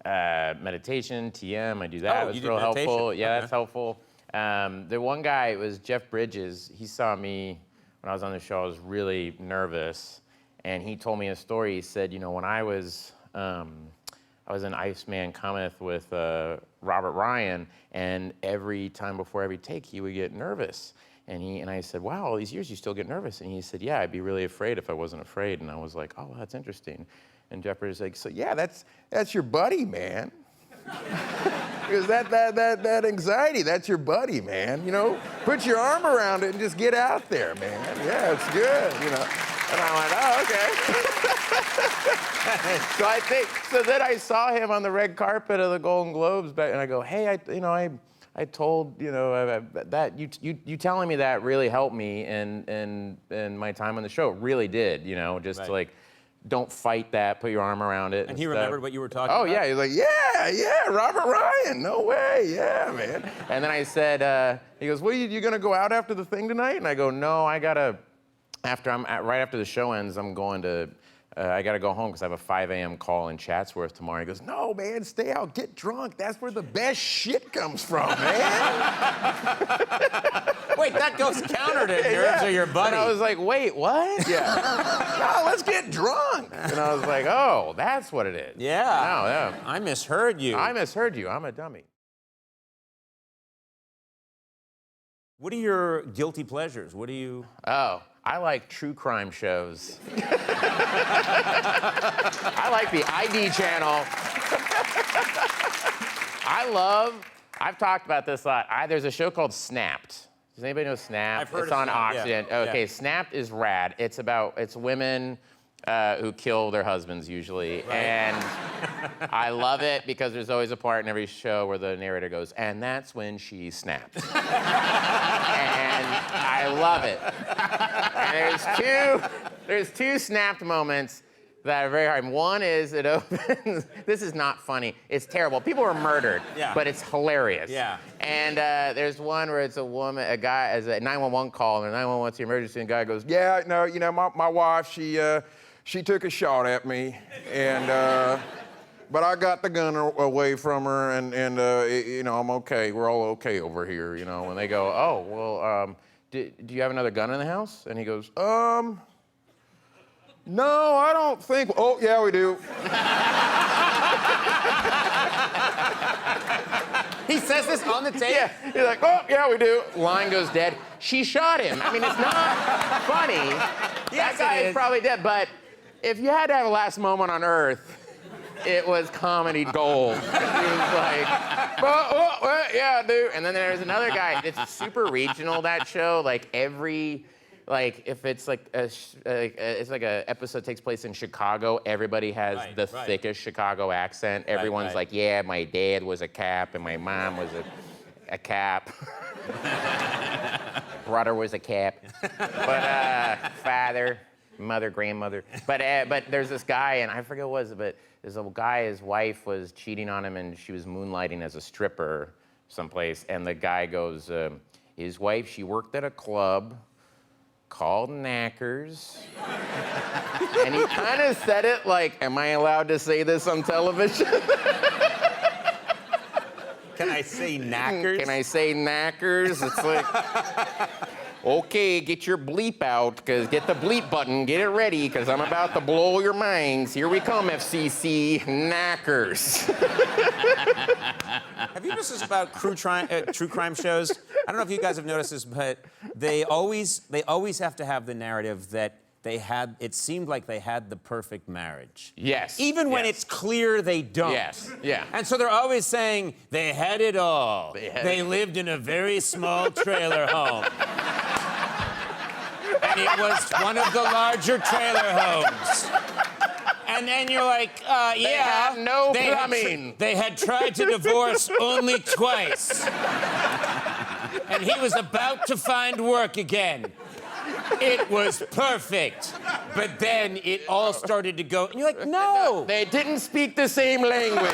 meditation, TM. I do that. Oh, It you was did real meditation? helpful. Yeah, Okay. that's helpful. The one guy, it was Jeff Bridges. He saw me when I was on the show. I was really nervous, and he told me a story. He said, when I was in Iceman Cometh with Robert Ryan, and every time before every take, he would get nervous. And I said, wow, all these years you still get nervous? And he said, yeah, I'd be really afraid if I wasn't afraid. And I was like, oh, that's interesting. And Jeff Bridges was like, so yeah, that's your buddy, man. Because that anxiety, that's your buddy, man. Put your arm around it and just get out there, man. Yeah, it's good, And I went, oh, okay. So then I saw him on the red carpet of the Golden Globes, and I go, hey, I told, that you telling me that really helped me, and my time on the show really did, just Right. to like, don't fight that, put your arm around it. And he stuff. remembered what you were talking Oh about? yeah, he was like, yeah, Robert Ryan, no way, yeah, man. And then I said, he goes, what, you gonna go out after the thing tonight? And I go, no, I gotta, right after the show ends, I'm going to, I gotta go home because I have a 5 a.m. call in Chatsworth tomorrow. He goes, no, man, stay out, get drunk. That's where the best shit comes from, man. Wait, that goes counter to nerves or your buddy. And I was like, wait, what? Yeah. No, let's get drunk. And I was like, oh, that's what it is. Yeah. No, yeah. I misheard you. I misheard you. I'm a dummy. What are your guilty pleasures? What do you... Oh, I like true crime shows. I like the ID channel. I've talked about this a lot. There's a show called Snapped. Does anybody know Snapped? I've heard it's of on Snapped, Oxygen. yeah. Okay, Yeah. Snapped is rad. It's women who kill their husbands usually. Right. And I love it because there's always a part in every show where the narrator goes, and that's when she snapped. And I love it. And there's two snapped moments that are very hard. One is it opens, this is not funny, it's terrible. People were murdered, but it's hilarious. Yeah. And there's one where it's a guy has a 911 call, and the 911's the emergency, and the guy goes, yeah, no, my wife, she took a shot at me, and but I got the gun away from her, and I'm okay. We're all okay over here, And they go, oh, well, do you have another gun in the house? And he goes, no, I don't think. Oh, yeah, we do. He says this on the tape? Yeah, he's like, oh, yeah, we do. Line goes dead. She shot him. I mean, it's not funny. Yes, That guy it is probably dead, but if you had to have a last moment on Earth, it was comedy gold. He was like, yeah, dude. And then there's another guy. It's super regional, that show. Like if it's like it's like a episode takes place in Chicago, everybody has the thickest Chicago accent. Everyone's like, yeah, my dad was a cap and my mom was a cap. Brother was a cap. But father, mother, grandmother. But there's this guy, and I forget what it was, but there's a guy, his wife was cheating on him, and she was moonlighting as a stripper someplace, and the guy goes, his wife, she worked at a club called Knackers. And he kind of said it like, am I allowed to say this on television? Can I say knackers? Can I say Knackers? It's like, okay, get your bleep out, get the bleep button, get it ready, because I'm about to blow your minds. Here we come, FCC, Knackers. Have you noticed this about true crime shows? I don't know if you guys have noticed this, but they always have to have the narrative that it seemed like they had the perfect marriage. Yes. Even when yes. it's clear they don't. Yes. Yeah. And so they're always saying they had it all. They lived in a very small trailer home. And it was one of the larger trailer homes. And then you're like, yeah. They had no they had plumbing. they had tried to divorce only twice. And he was about to find work again. It was perfect. But then it all started to go, and you're like, no. They didn't speak the same language.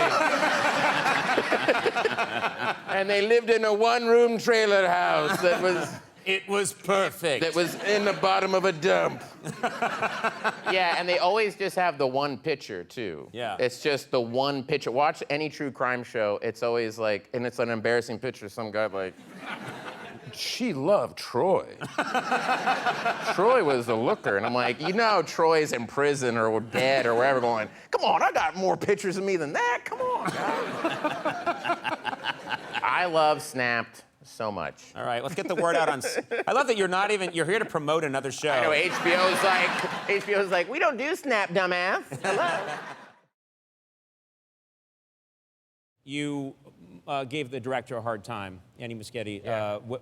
And they lived in a one-room trailer house that was... It was perfect. That was in the bottom of a dump. Yeah, and they always just have the one picture, too. Yeah. It's just the one picture. Watch any true crime show, it's always like, and it's an embarrassing picture, some guy like, she loved Troy. Troy was the looker. And I'm like, you know Troy's in prison or dead or wherever going, come on, I got more pictures of me than that. Come on, guys. I love Snapped so much. All right, let's get the word out on... I love that you're here to promote another show. I know, HBO's like, we don't do Snap, dumbass. Hello. You gave the director a hard time, Andy Muschietti,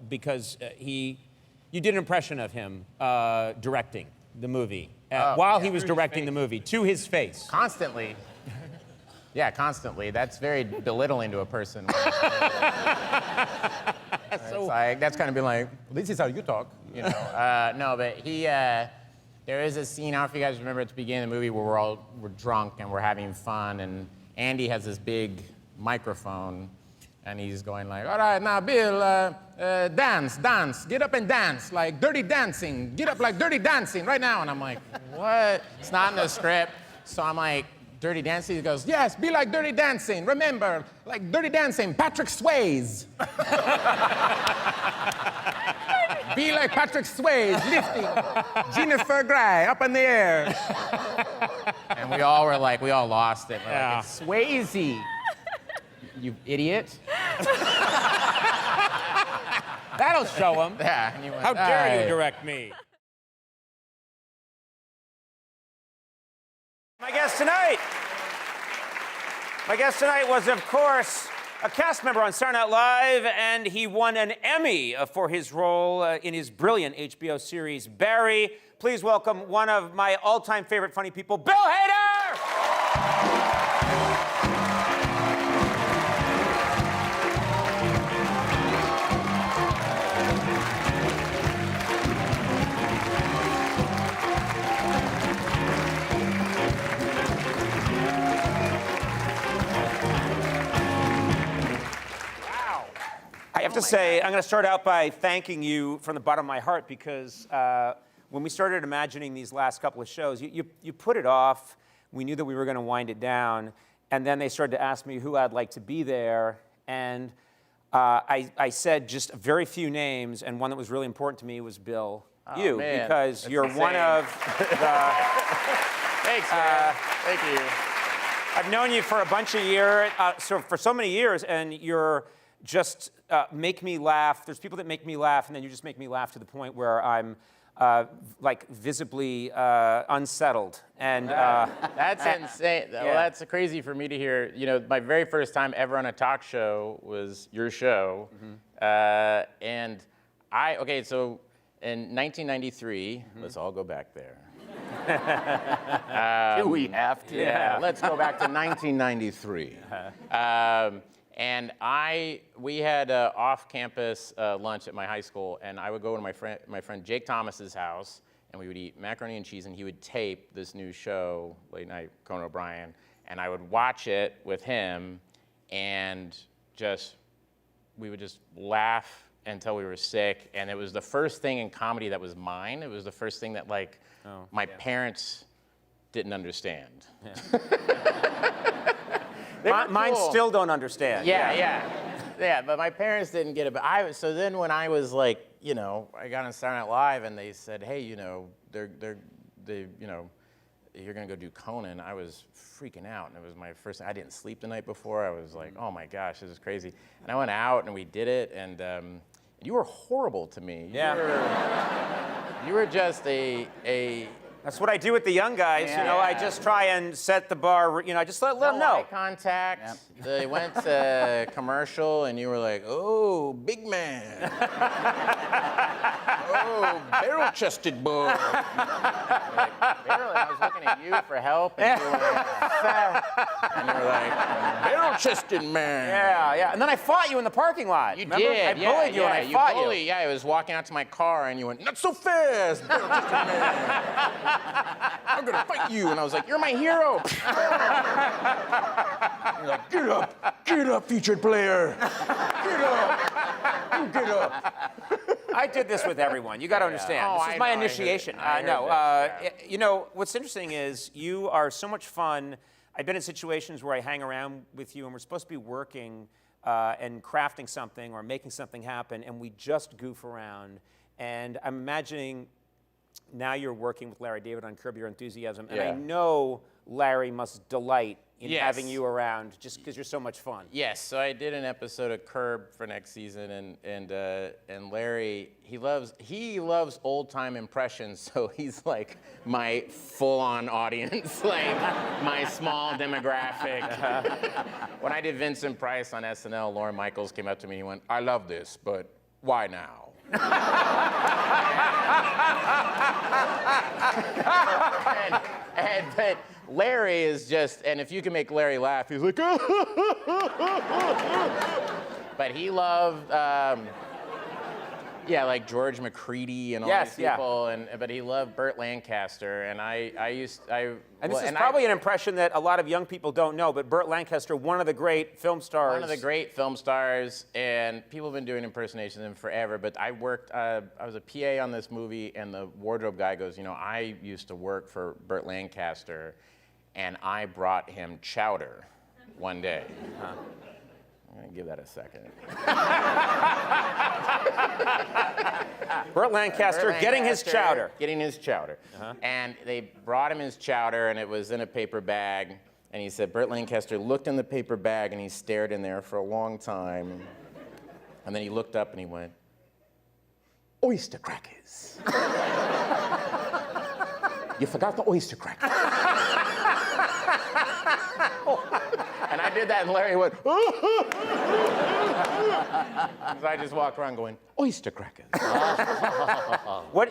because you did an impression of him directing the movie while he was directing the movie, to his face. Constantly. Yeah, constantly. That's very belittling to a person. It's like, that's kind of been like, this is how you talk, you know. No, but there is a scene, I don't know if you guys remember at the beginning of the movie where we're drunk and we're having fun, and Andy has this big microphone, and he's going like, all right, now, Bill, dance, get up and dance, like Dirty Dancing, get up like Dirty Dancing right now. And I'm like, what? It's not in the script. So I'm like, Dirty Dancing? He goes, yes, be like Dirty Dancing. Remember, like Dirty Dancing, Patrick Swayze. Be like Patrick Swayze, lifting Jennifer Grey up in the air. And we all lost it. We're like, it's Swayze. You idiot. That'll show him. Yeah. And he went, How dare "All you right." direct me? My guest tonight was, of course, a cast member on Saturday Night Live, and he won an Emmy for his role in his brilliant HBO series, Barry. Please welcome one of my all-time favorite funny people, Bill Hader! I have to say, I'm going to start out by thanking you from the bottom of my heart, because when we started imagining these last couple of shows, you put it off. We knew that we were going to wind it down. And then they started to ask me who I'd like to be there. And I said just very few names, and one that was really important to me was Bill, you, man. because That's you're insane. one of the... Thanks, man. Thank you. I've known you for a bunch of years, for so many years, and you're just make me laugh. There's people that make me laugh, and then you just make me laugh to the point where I'm like visibly unsettled. And That's insane. Well, that's crazy for me to hear. You know, my very first time ever on a talk show was your show. And so in 1993, let's all go back there. Do we have to? Yeah, let's go back to 1993. And we had off-campus lunch at my high school, and I would go to my friend Jake Thomas's house, and we would eat macaroni and cheese, and he would tape this new show, Late Night Conan O'Brien, and I would watch it with him, and we would just laugh until we were sick, and it was the first thing in comedy that was mine. It was the first thing that my parents didn't understand. mine still don't understand. Yeah, but my parents didn't get it. But so then when I was like, I got on Saturday Night Live and they said, hey, you're gonna go do Conan. I was freaking out, and it was my first. I didn't sleep the night before. I was like, oh my gosh, this is crazy. And I went out and we did it, and you were horrible to me. Yeah. You were just That's what I do with the young guys. You know, I just try and set the bar. You know, I just let them know. Eye contact. They went to commercial, and you were like, "Oh, big man." Oh, barrel-chested boy. Like, barrel, I was looking at you for help, and you were like, and you were like, barrel-chested man. Yeah. And then I fought you in the parking lot. You Remember? did. I bullied you and I fought you. Yeah, I was walking out to my car, and you went, "Not so fast, barrel-chested man. I'm gonna fight you." And I was like, "You're my hero." You're like, get up, featured player. Get up. You get up. I did this with everyone. You got to understand. Oh, this is I my know, initiation. I heard No, this, yeah. you know, what's interesting is you are so much fun. I've been in situations where I hang around with you and we're supposed to be working and crafting something or making something happen, and we just goof around. And I'm imagining now you're working with Larry David on Curb Your Enthusiasm, and I know Larry must delight in having you around just because you're so much fun. Yes, so I did an episode of Curb for next season, and Larry, he loves old time impressions, so he's like my full-on audience, like my small demographic. When I did Vincent Price on SNL, Lorne Michaels came up to me and he went, "I love this, but why now?" But Larry is just, and if you can make Larry laugh, he's like, but he loved, like George McCready and all these people, but he loved Burt Lancaster, and And this is probably an impression that a lot of young people don't know, but Burt Lancaster, one of the great film stars. One of the great film stars, and people have been doing impersonations of him forever, but I was a PA on this movie, and the wardrobe guy goes, "You know, I used to work for Burt Lancaster, and I brought him chowder one day." I'm gonna give that a second. Burt Lancaster getting his chowder. Getting his chowder. And they brought him his chowder, and it was in a paper bag. And he said, Burt Lancaster looked in the paper bag, and he stared in there for a long time. And then he looked up, and he went, "Oyster crackers." "You forgot the oyster crackers." And I did that, and Larry went, So I just walked around going, "Oyster crackers."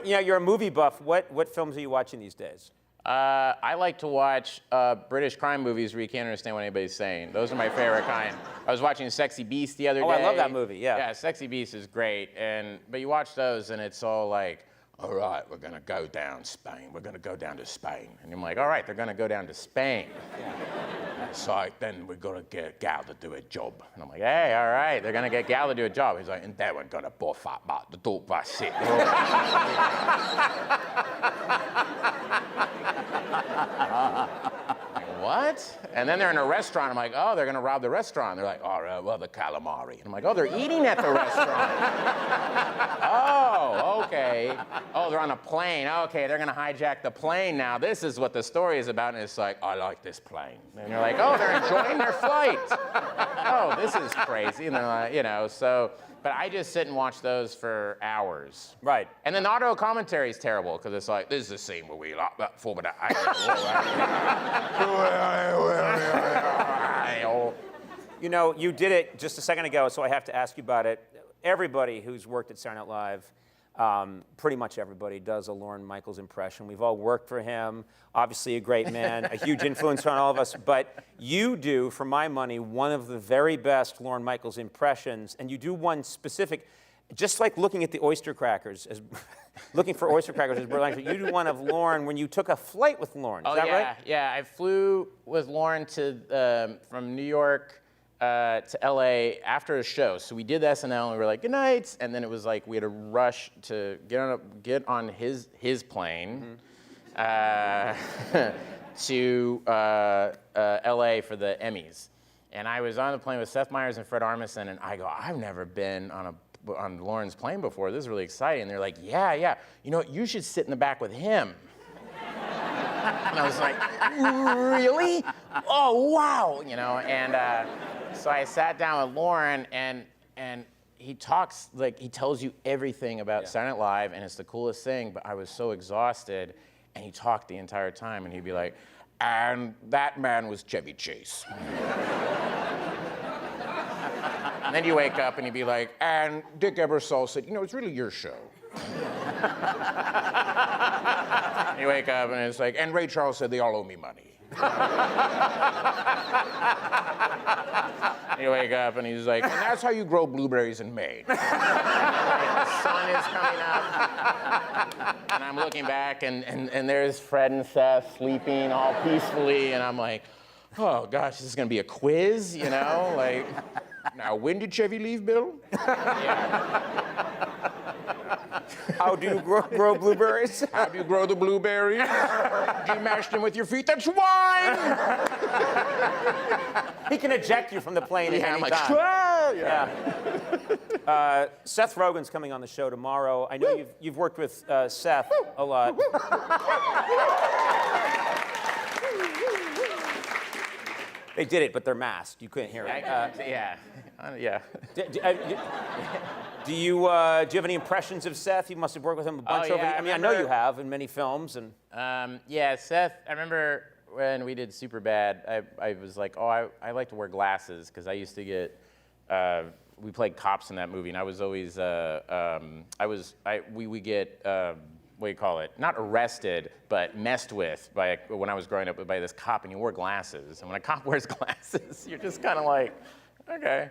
You're a movie buff. What films are you watching these days? I like to watch British crime movies where you can't understand what anybody's saying. Those are my favorite kind. I was watching Sexy Beast the other day. Oh, I love that movie, yeah. Yeah, Sexy Beast is great, but you watch those and it's all like, "All right, we're gonna go down Spain. We're gonna go down to Spain." And I'm like, "All right, they're gonna go down to Spain." It's like, "Then we're gonna get Gal to do a job." And I'm like, "Hey, all right, they're gonna get Gal to do a job." He's like, "And then we're gonna buff up, but the dog was shit." What? And then they're in a restaurant. I'm like, "Oh, they're gonna rob the restaurant." They're like, "All right, well, the calamari." And I'm like, "Oh, they're eating at the restaurant." "Oh, okay. Oh, they're on a plane. Okay, they're gonna hijack the plane now. This is what the story is about." And it's like, "I like this plane." And you're like, "Oh, they're enjoying their flight. Oh, this is crazy." And they're like, but I just sit and watch those for hours. Right. And then the auto commentary is terrible because it's like, "This is the scene where we like that for that." You know, you did it just a second ago, so I have to ask you about it. Everybody who's worked at Saturday Night Live, pretty much everybody does a Lorne Michaels impression. We've all worked for him. Obviously a great man, a huge influence on all of us. But you do, for my money, one of the very best Lorne Michaels impressions, and you do one specific, just like looking at the oyster crackers, looking for oyster crackers as Burt Lancaster. You do one of Lorne when you took a flight with Lorne. Is that right? Yeah. I flew with Lorne from New York to LA after a show. So we did the SNL and we were like, "Good night." And then it was like we had to rush to get on his plane to LA for the Emmys. And I was on the plane with Seth Meyers and Fred Armisen, and I go, "I've never been on Lorne's plane before. This is really exciting." And they're like, yeah. "You know what? You should sit in the back with him." And I was like, "Really? Oh, wow." So I sat down with Lorne, and he talks, like, he tells you everything about Saturday Night Live, and it's the coolest thing, but I was so exhausted. and he talked the entire time, and he'd be like, and that man was Chevy Chase. And then you wake up and he'd be like, and Dick Ebersol said, it's really your show. You wake up and it's like, and Ray Charles said they all owe me money. You wake up and he's like, and that's how you grow blueberries in Maine. The sun is coming up. And I'm looking back and there's Fred and Seth sleeping all peacefully. And I'm like, oh gosh, this is gonna be a quiz, Like, now when did Chevy leave, Bill? Yeah. How do you grow blueberries? How do you grow the blueberries? Do you mash them with your feet? That's wine! He can eject you from the plane at any I'm time. like, Yeah. Seth Rogen's coming on the show tomorrow. I know you've worked with Seth a lot. They did it, but they're masked. You couldn't hear it. Yeah. Do you have any impressions of Seth? You must have worked with him a bunch over. I mean, I know you have in many films. And Seth. I remember when we did Superbad. I was like, I like to wear glasses because I used to get. We played cops in that movie, and I was always. We get. What do you call it? Not arrested, but messed with when I was growing up by this cop, and you wore glasses. And when a cop wears glasses, you're just kind of like, okay.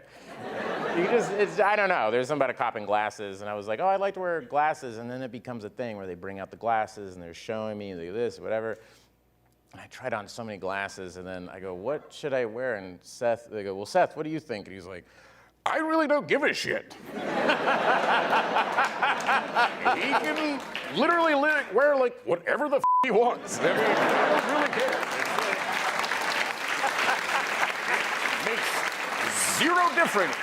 I don't know. There's something about a cop in glasses, and I was like, I'd like to wear glasses, and then it becomes a thing where they bring out the glasses, and they're showing me this, whatever. And I tried on so many glasses, and then I go, what should I wear? And they go, well, Seth, what do you think? And he's like, I really don't give a shit. He can literally wear like whatever the he wants. I mean, I don't really care. It makes zero difference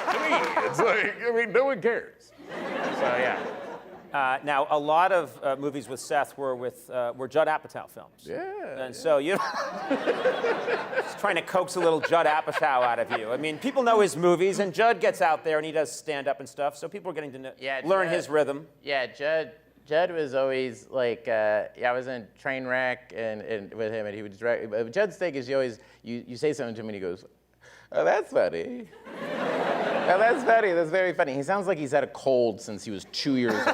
to me. It's like, no one cares. So yeah. Now, a lot of movies with Seth were Judd Apatow films. Yeah. And so you just trying to coax a little Judd Apatow out of you. I mean, people know his movies, and Judd gets out there and he does stand-up and stuff, so people are getting to learn his rhythm. Yeah, Judd was always like, I was in Trainwreck and with him, and he would direct. But Judd's thing is you say something to him and he goes, oh, that's funny. Oh, that's funny. That's very funny. He sounds like he's had a cold since he was 2 years old.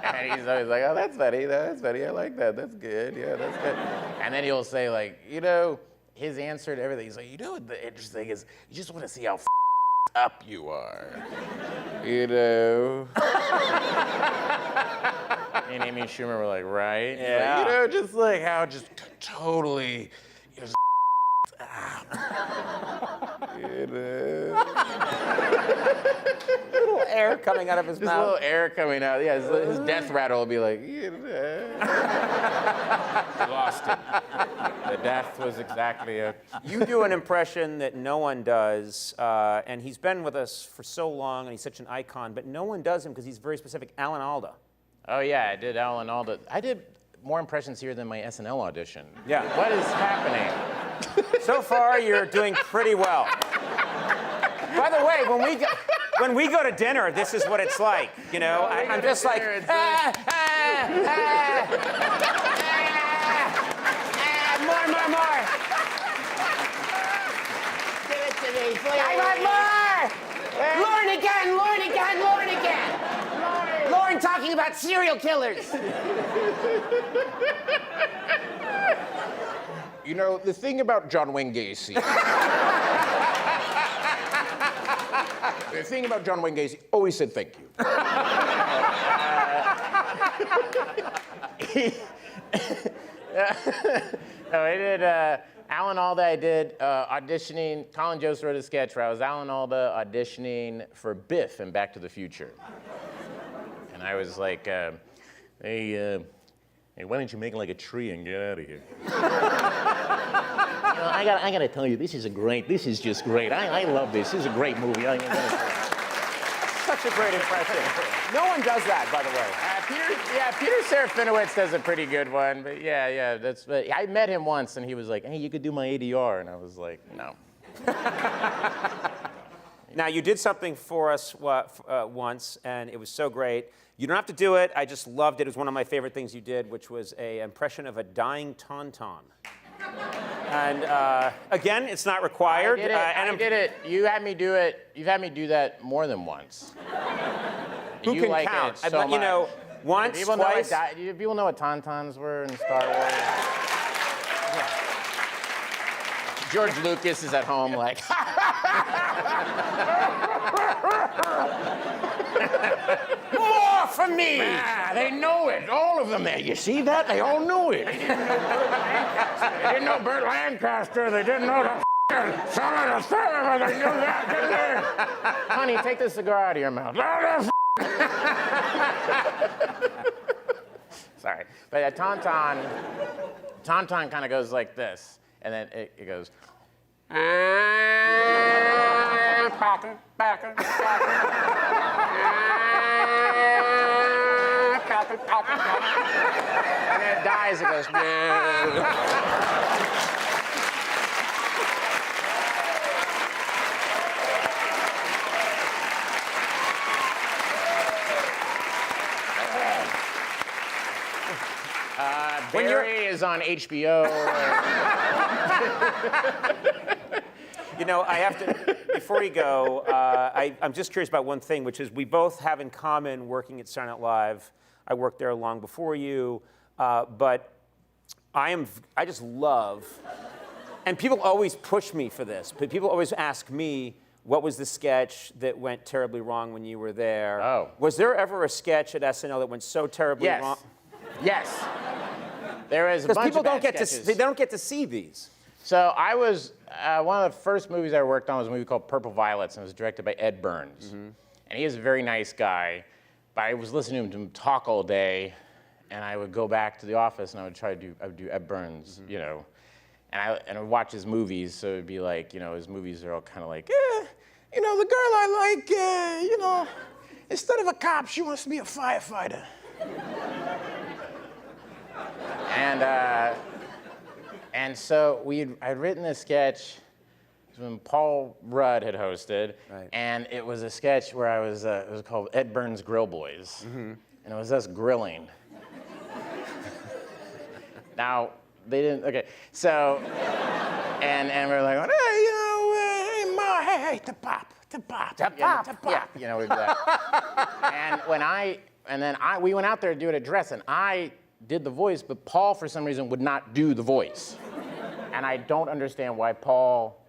And he's always like, oh, that's funny. That's funny. I like that. That's good. Yeah, that's good. And then he'll say, like, his answer to everything, he's like, what the interesting thing is, you just want to see how up you are. And Amy Schumer were like, right? Yeah. Like, just like how just totally Little air coming out of his just mouth. a little air coming out. Yeah, his death rattle will be like, lost it. The death was exactly a. You do an impression that no one does, and he's been with us for so long, and he's such an icon, but no one does him because he's very specific. Alan Alda. Oh yeah, I did Alan Alda. I did more impressions here than my SNL audition. Yeah. What is happening? So far, you're doing pretty well. By the way, when we go to dinner, this is what it's like. I'm just like, more. Give it to me, please. I want more. Lauren again. Lauren talking about serial killers. The thing about John Wayne Gacy. The thing about John Wayne Gacy, always said thank you. I did Alan Alda. I did auditioning. Colin Jost wrote a sketch where I was Alan Alda auditioning for Biff in Back to the Future. And I was like, hey, why don't you make like a tree and get out of here? I gotta tell you, this is just great. I love this. This is a great movie. Such a great impression. No one does that, by the way. Peter Serafinowicz does a pretty good one, but but I met him once, and he was like, hey, you could do my ADR, and I was like, no. Now, you did something for us once, and it was so great. You don't have to do it. I just loved it. It was one of my favorite things you did, which was an impression of a dying tauntaun. And again, it's not required. I did it. You had me do it. You've had me do that more than once. Who you can like count? It so I'd let you know once, twice. Do people know what tauntauns were in Star Wars? George Lucas is at home like. More for me! Ah, they know it, all of them there. You see that? They all knew it. They didn't know Burt Lancaster. They didn't know the son of the server. They knew that, didn't they? Honey, take the cigar out of your mouth. Sorry. But a tauntaun kind of goes like this. And then it goes. And then it dies, it goes. Barry is on HBO. You know, I have to, before you go, I'm just curious about one thing, which is we both have in common working at Saturday Night Live. I worked there long before you, but I just love, and people always push me for this, but people always ask me, what was the sketch that went terribly wrong when you were there? Oh. Was there ever a sketch at SNL that went so terribly wrong? Yes. There is a bunch people of bad don't get sketches. they don't get to see these. So I was, one of the first movies I worked on was a movie called Purple Violets, and it was directed by Ed Burns. Mm-hmm. And he is a very nice guy, but I was listening to him talk all day, and I would go back to the office and I would do Ed Burns, you know. And I would watch his movies, so it'd be like, you know, his movies are all kind of like, you know, the girl I like, you know, instead of a cop, she wants to be a firefighter. And so I'd written this sketch when Paul Rudd had hosted, right. And it was a sketch where it was called Ed Burns Grill Boys, and it was us grilling. Now they didn't. Okay, so and we were like, hey, you know, hey Ma, hey, to pop, you know, we'd do that. And we went out there to do it at Dress, and I did the voice, but Paul, for some reason, would not do the voice. And I don't understand why Paul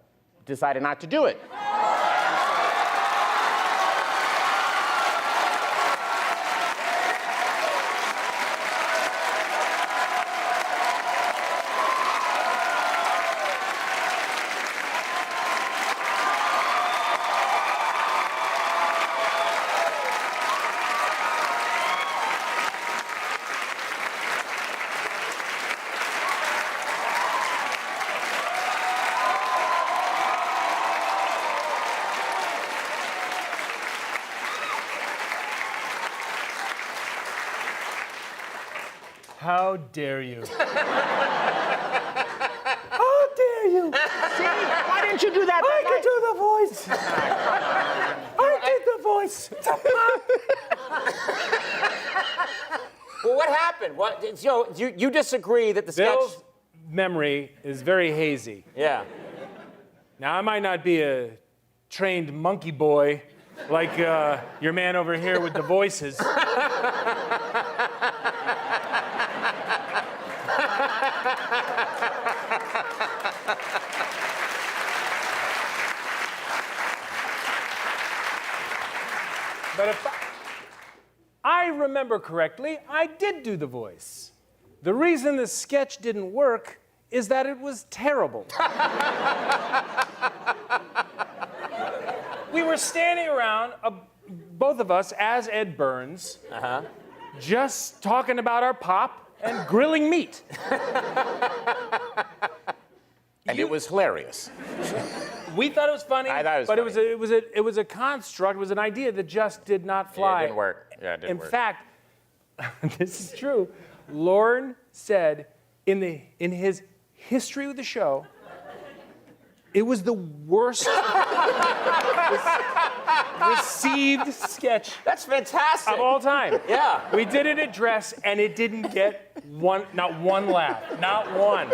decided not to do it. How dare you? How dare you? See? Why didn't you do that? I can do the voice. I did the voice. Well, what happened? You disagree that the sketch... Bill's memory is very hazy. Yeah. Now, I might not be a trained monkey boy like your man over here with the voices. But if I remember correctly, I did do the voice. The reason the sketch didn't work is that it was terrible. We were standing around, both of us, as Ed Burns, just talking about our pop and grilling meat. And it was hilarious. We thought it was funny, I thought it was but funny. it was a construct, it was an idea that just did not fly. Yeah, it didn't work. Yeah, it didn't work. In fact, this is true. Lorne said in his history of the show, It was the worst received sketch That's fantastic. of all time. Yeah. We did it at Dress, and it didn't get not one laugh. Not one.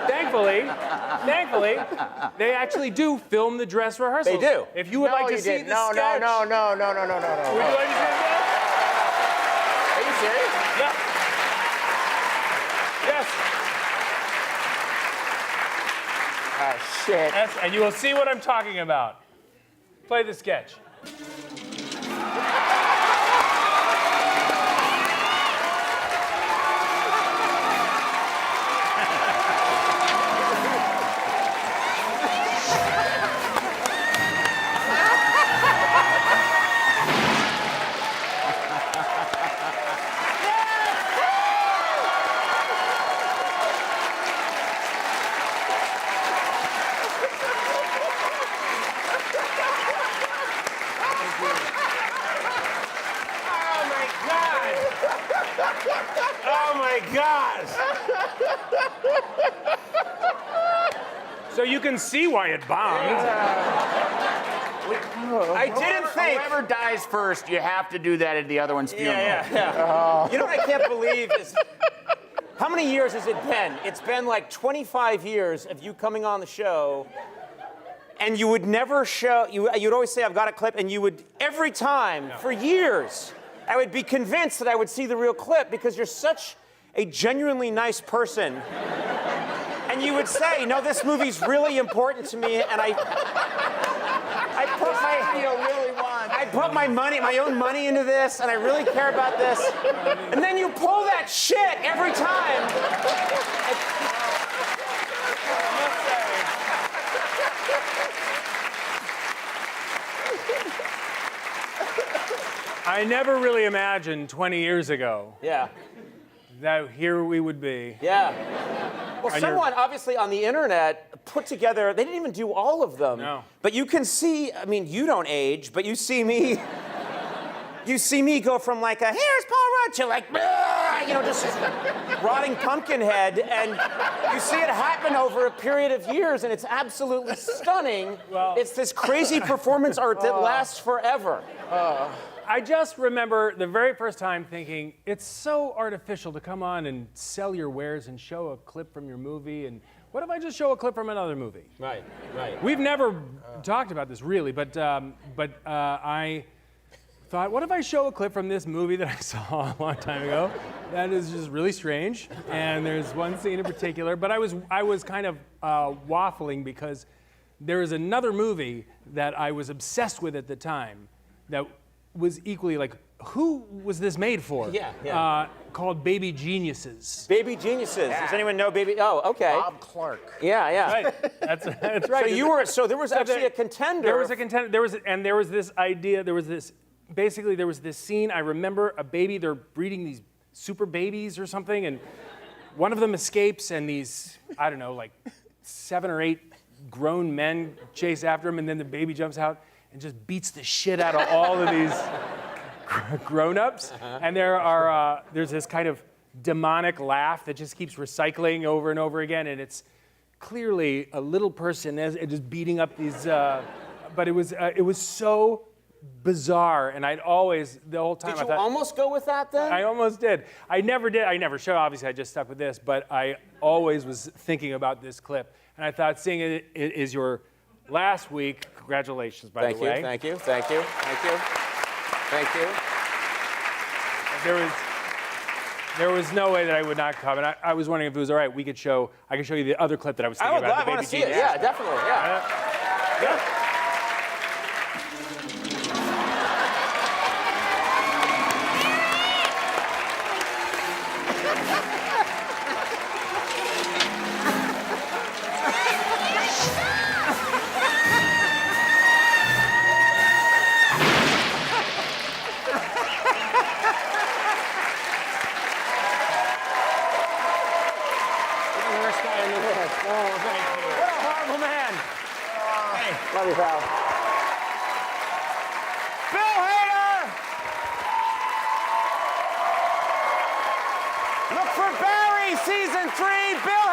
Thankfully, they actually do film the dress rehearsals. They do. If you would like to see the No. sketch. No. Would you like to see that? Are you serious? Yeah. Yes. Oh, shit. Yes, and you will see what I'm talking about. Play the sketch. Oh my gosh. So you can see why it bombed. I didn't think. Whoever dies first, you have to do that at the other one's funeral. Yeah. You know what I can't believe is how many years has it been? It's been like 25 years of you coming on the show, and you would never show. You'd always say, "I've got a clip," and you would every time for years. I would be convinced that I would see the real clip because you're such a genuinely nice person. And you would say, no, this movie's really important to me, and I put my own money into this, and I really care about this. And then you pull that shit every time. I never really imagined 20 years ago Yeah. that here we would be. Yeah. Well, someone obviously on the internet put together, they didn't even do all of them. No. But you can see, I mean, you don't age, but you see me go from like a, here's Paul Rudd, to like, just this rotting pumpkin head. And you see it happen over a period of years, and it's absolutely stunning. Well- It's this crazy performance art that lasts forever. I just remember the very first time thinking, it's so artificial to come on and sell your wares and show a clip from your movie. And what if I just show a clip from another movie? Right. We've never talked about this really, but I thought, what if I show a clip from this movie that I saw a long time ago? That is just really strange. And there's one scene in particular, but I was kind of waffling because there is another movie that I was obsessed with at the time that was equally like, who was this made for? Yeah. Called Baby Geniuses. Baby Geniuses. Does anyone know Baby? Oh, okay. Bob Clark. Yeah. Right. That's right. So there was actually a contender. There was a contender. There was this idea. There was this scene. I remember a baby. They're breeding these super babies or something, and one of them escapes, and these, I don't know, like 7 or 8 grown men chase after him, and then the baby jumps out and just beats the shit out of all of these grown-ups. And there's this kind of demonic laugh that just keeps recycling over and over again, and it's clearly a little person just beating up these. But it was so bizarre, and I'd always the whole time. Did you almost go with that then? I almost did. I never did. I never showed. Obviously, I just stuck with this, but I always was thinking about this clip, and I thought seeing it is your last week. Congratulations, by the way. Thank you. There was no way that I would not come, and I was wondering if it was all right. I could show you the other clip that I was thinking about. I want to see it. Yeah, definitely. Yeah. Love you, pal. Bill Hader! Look for Barry, season 3. Bill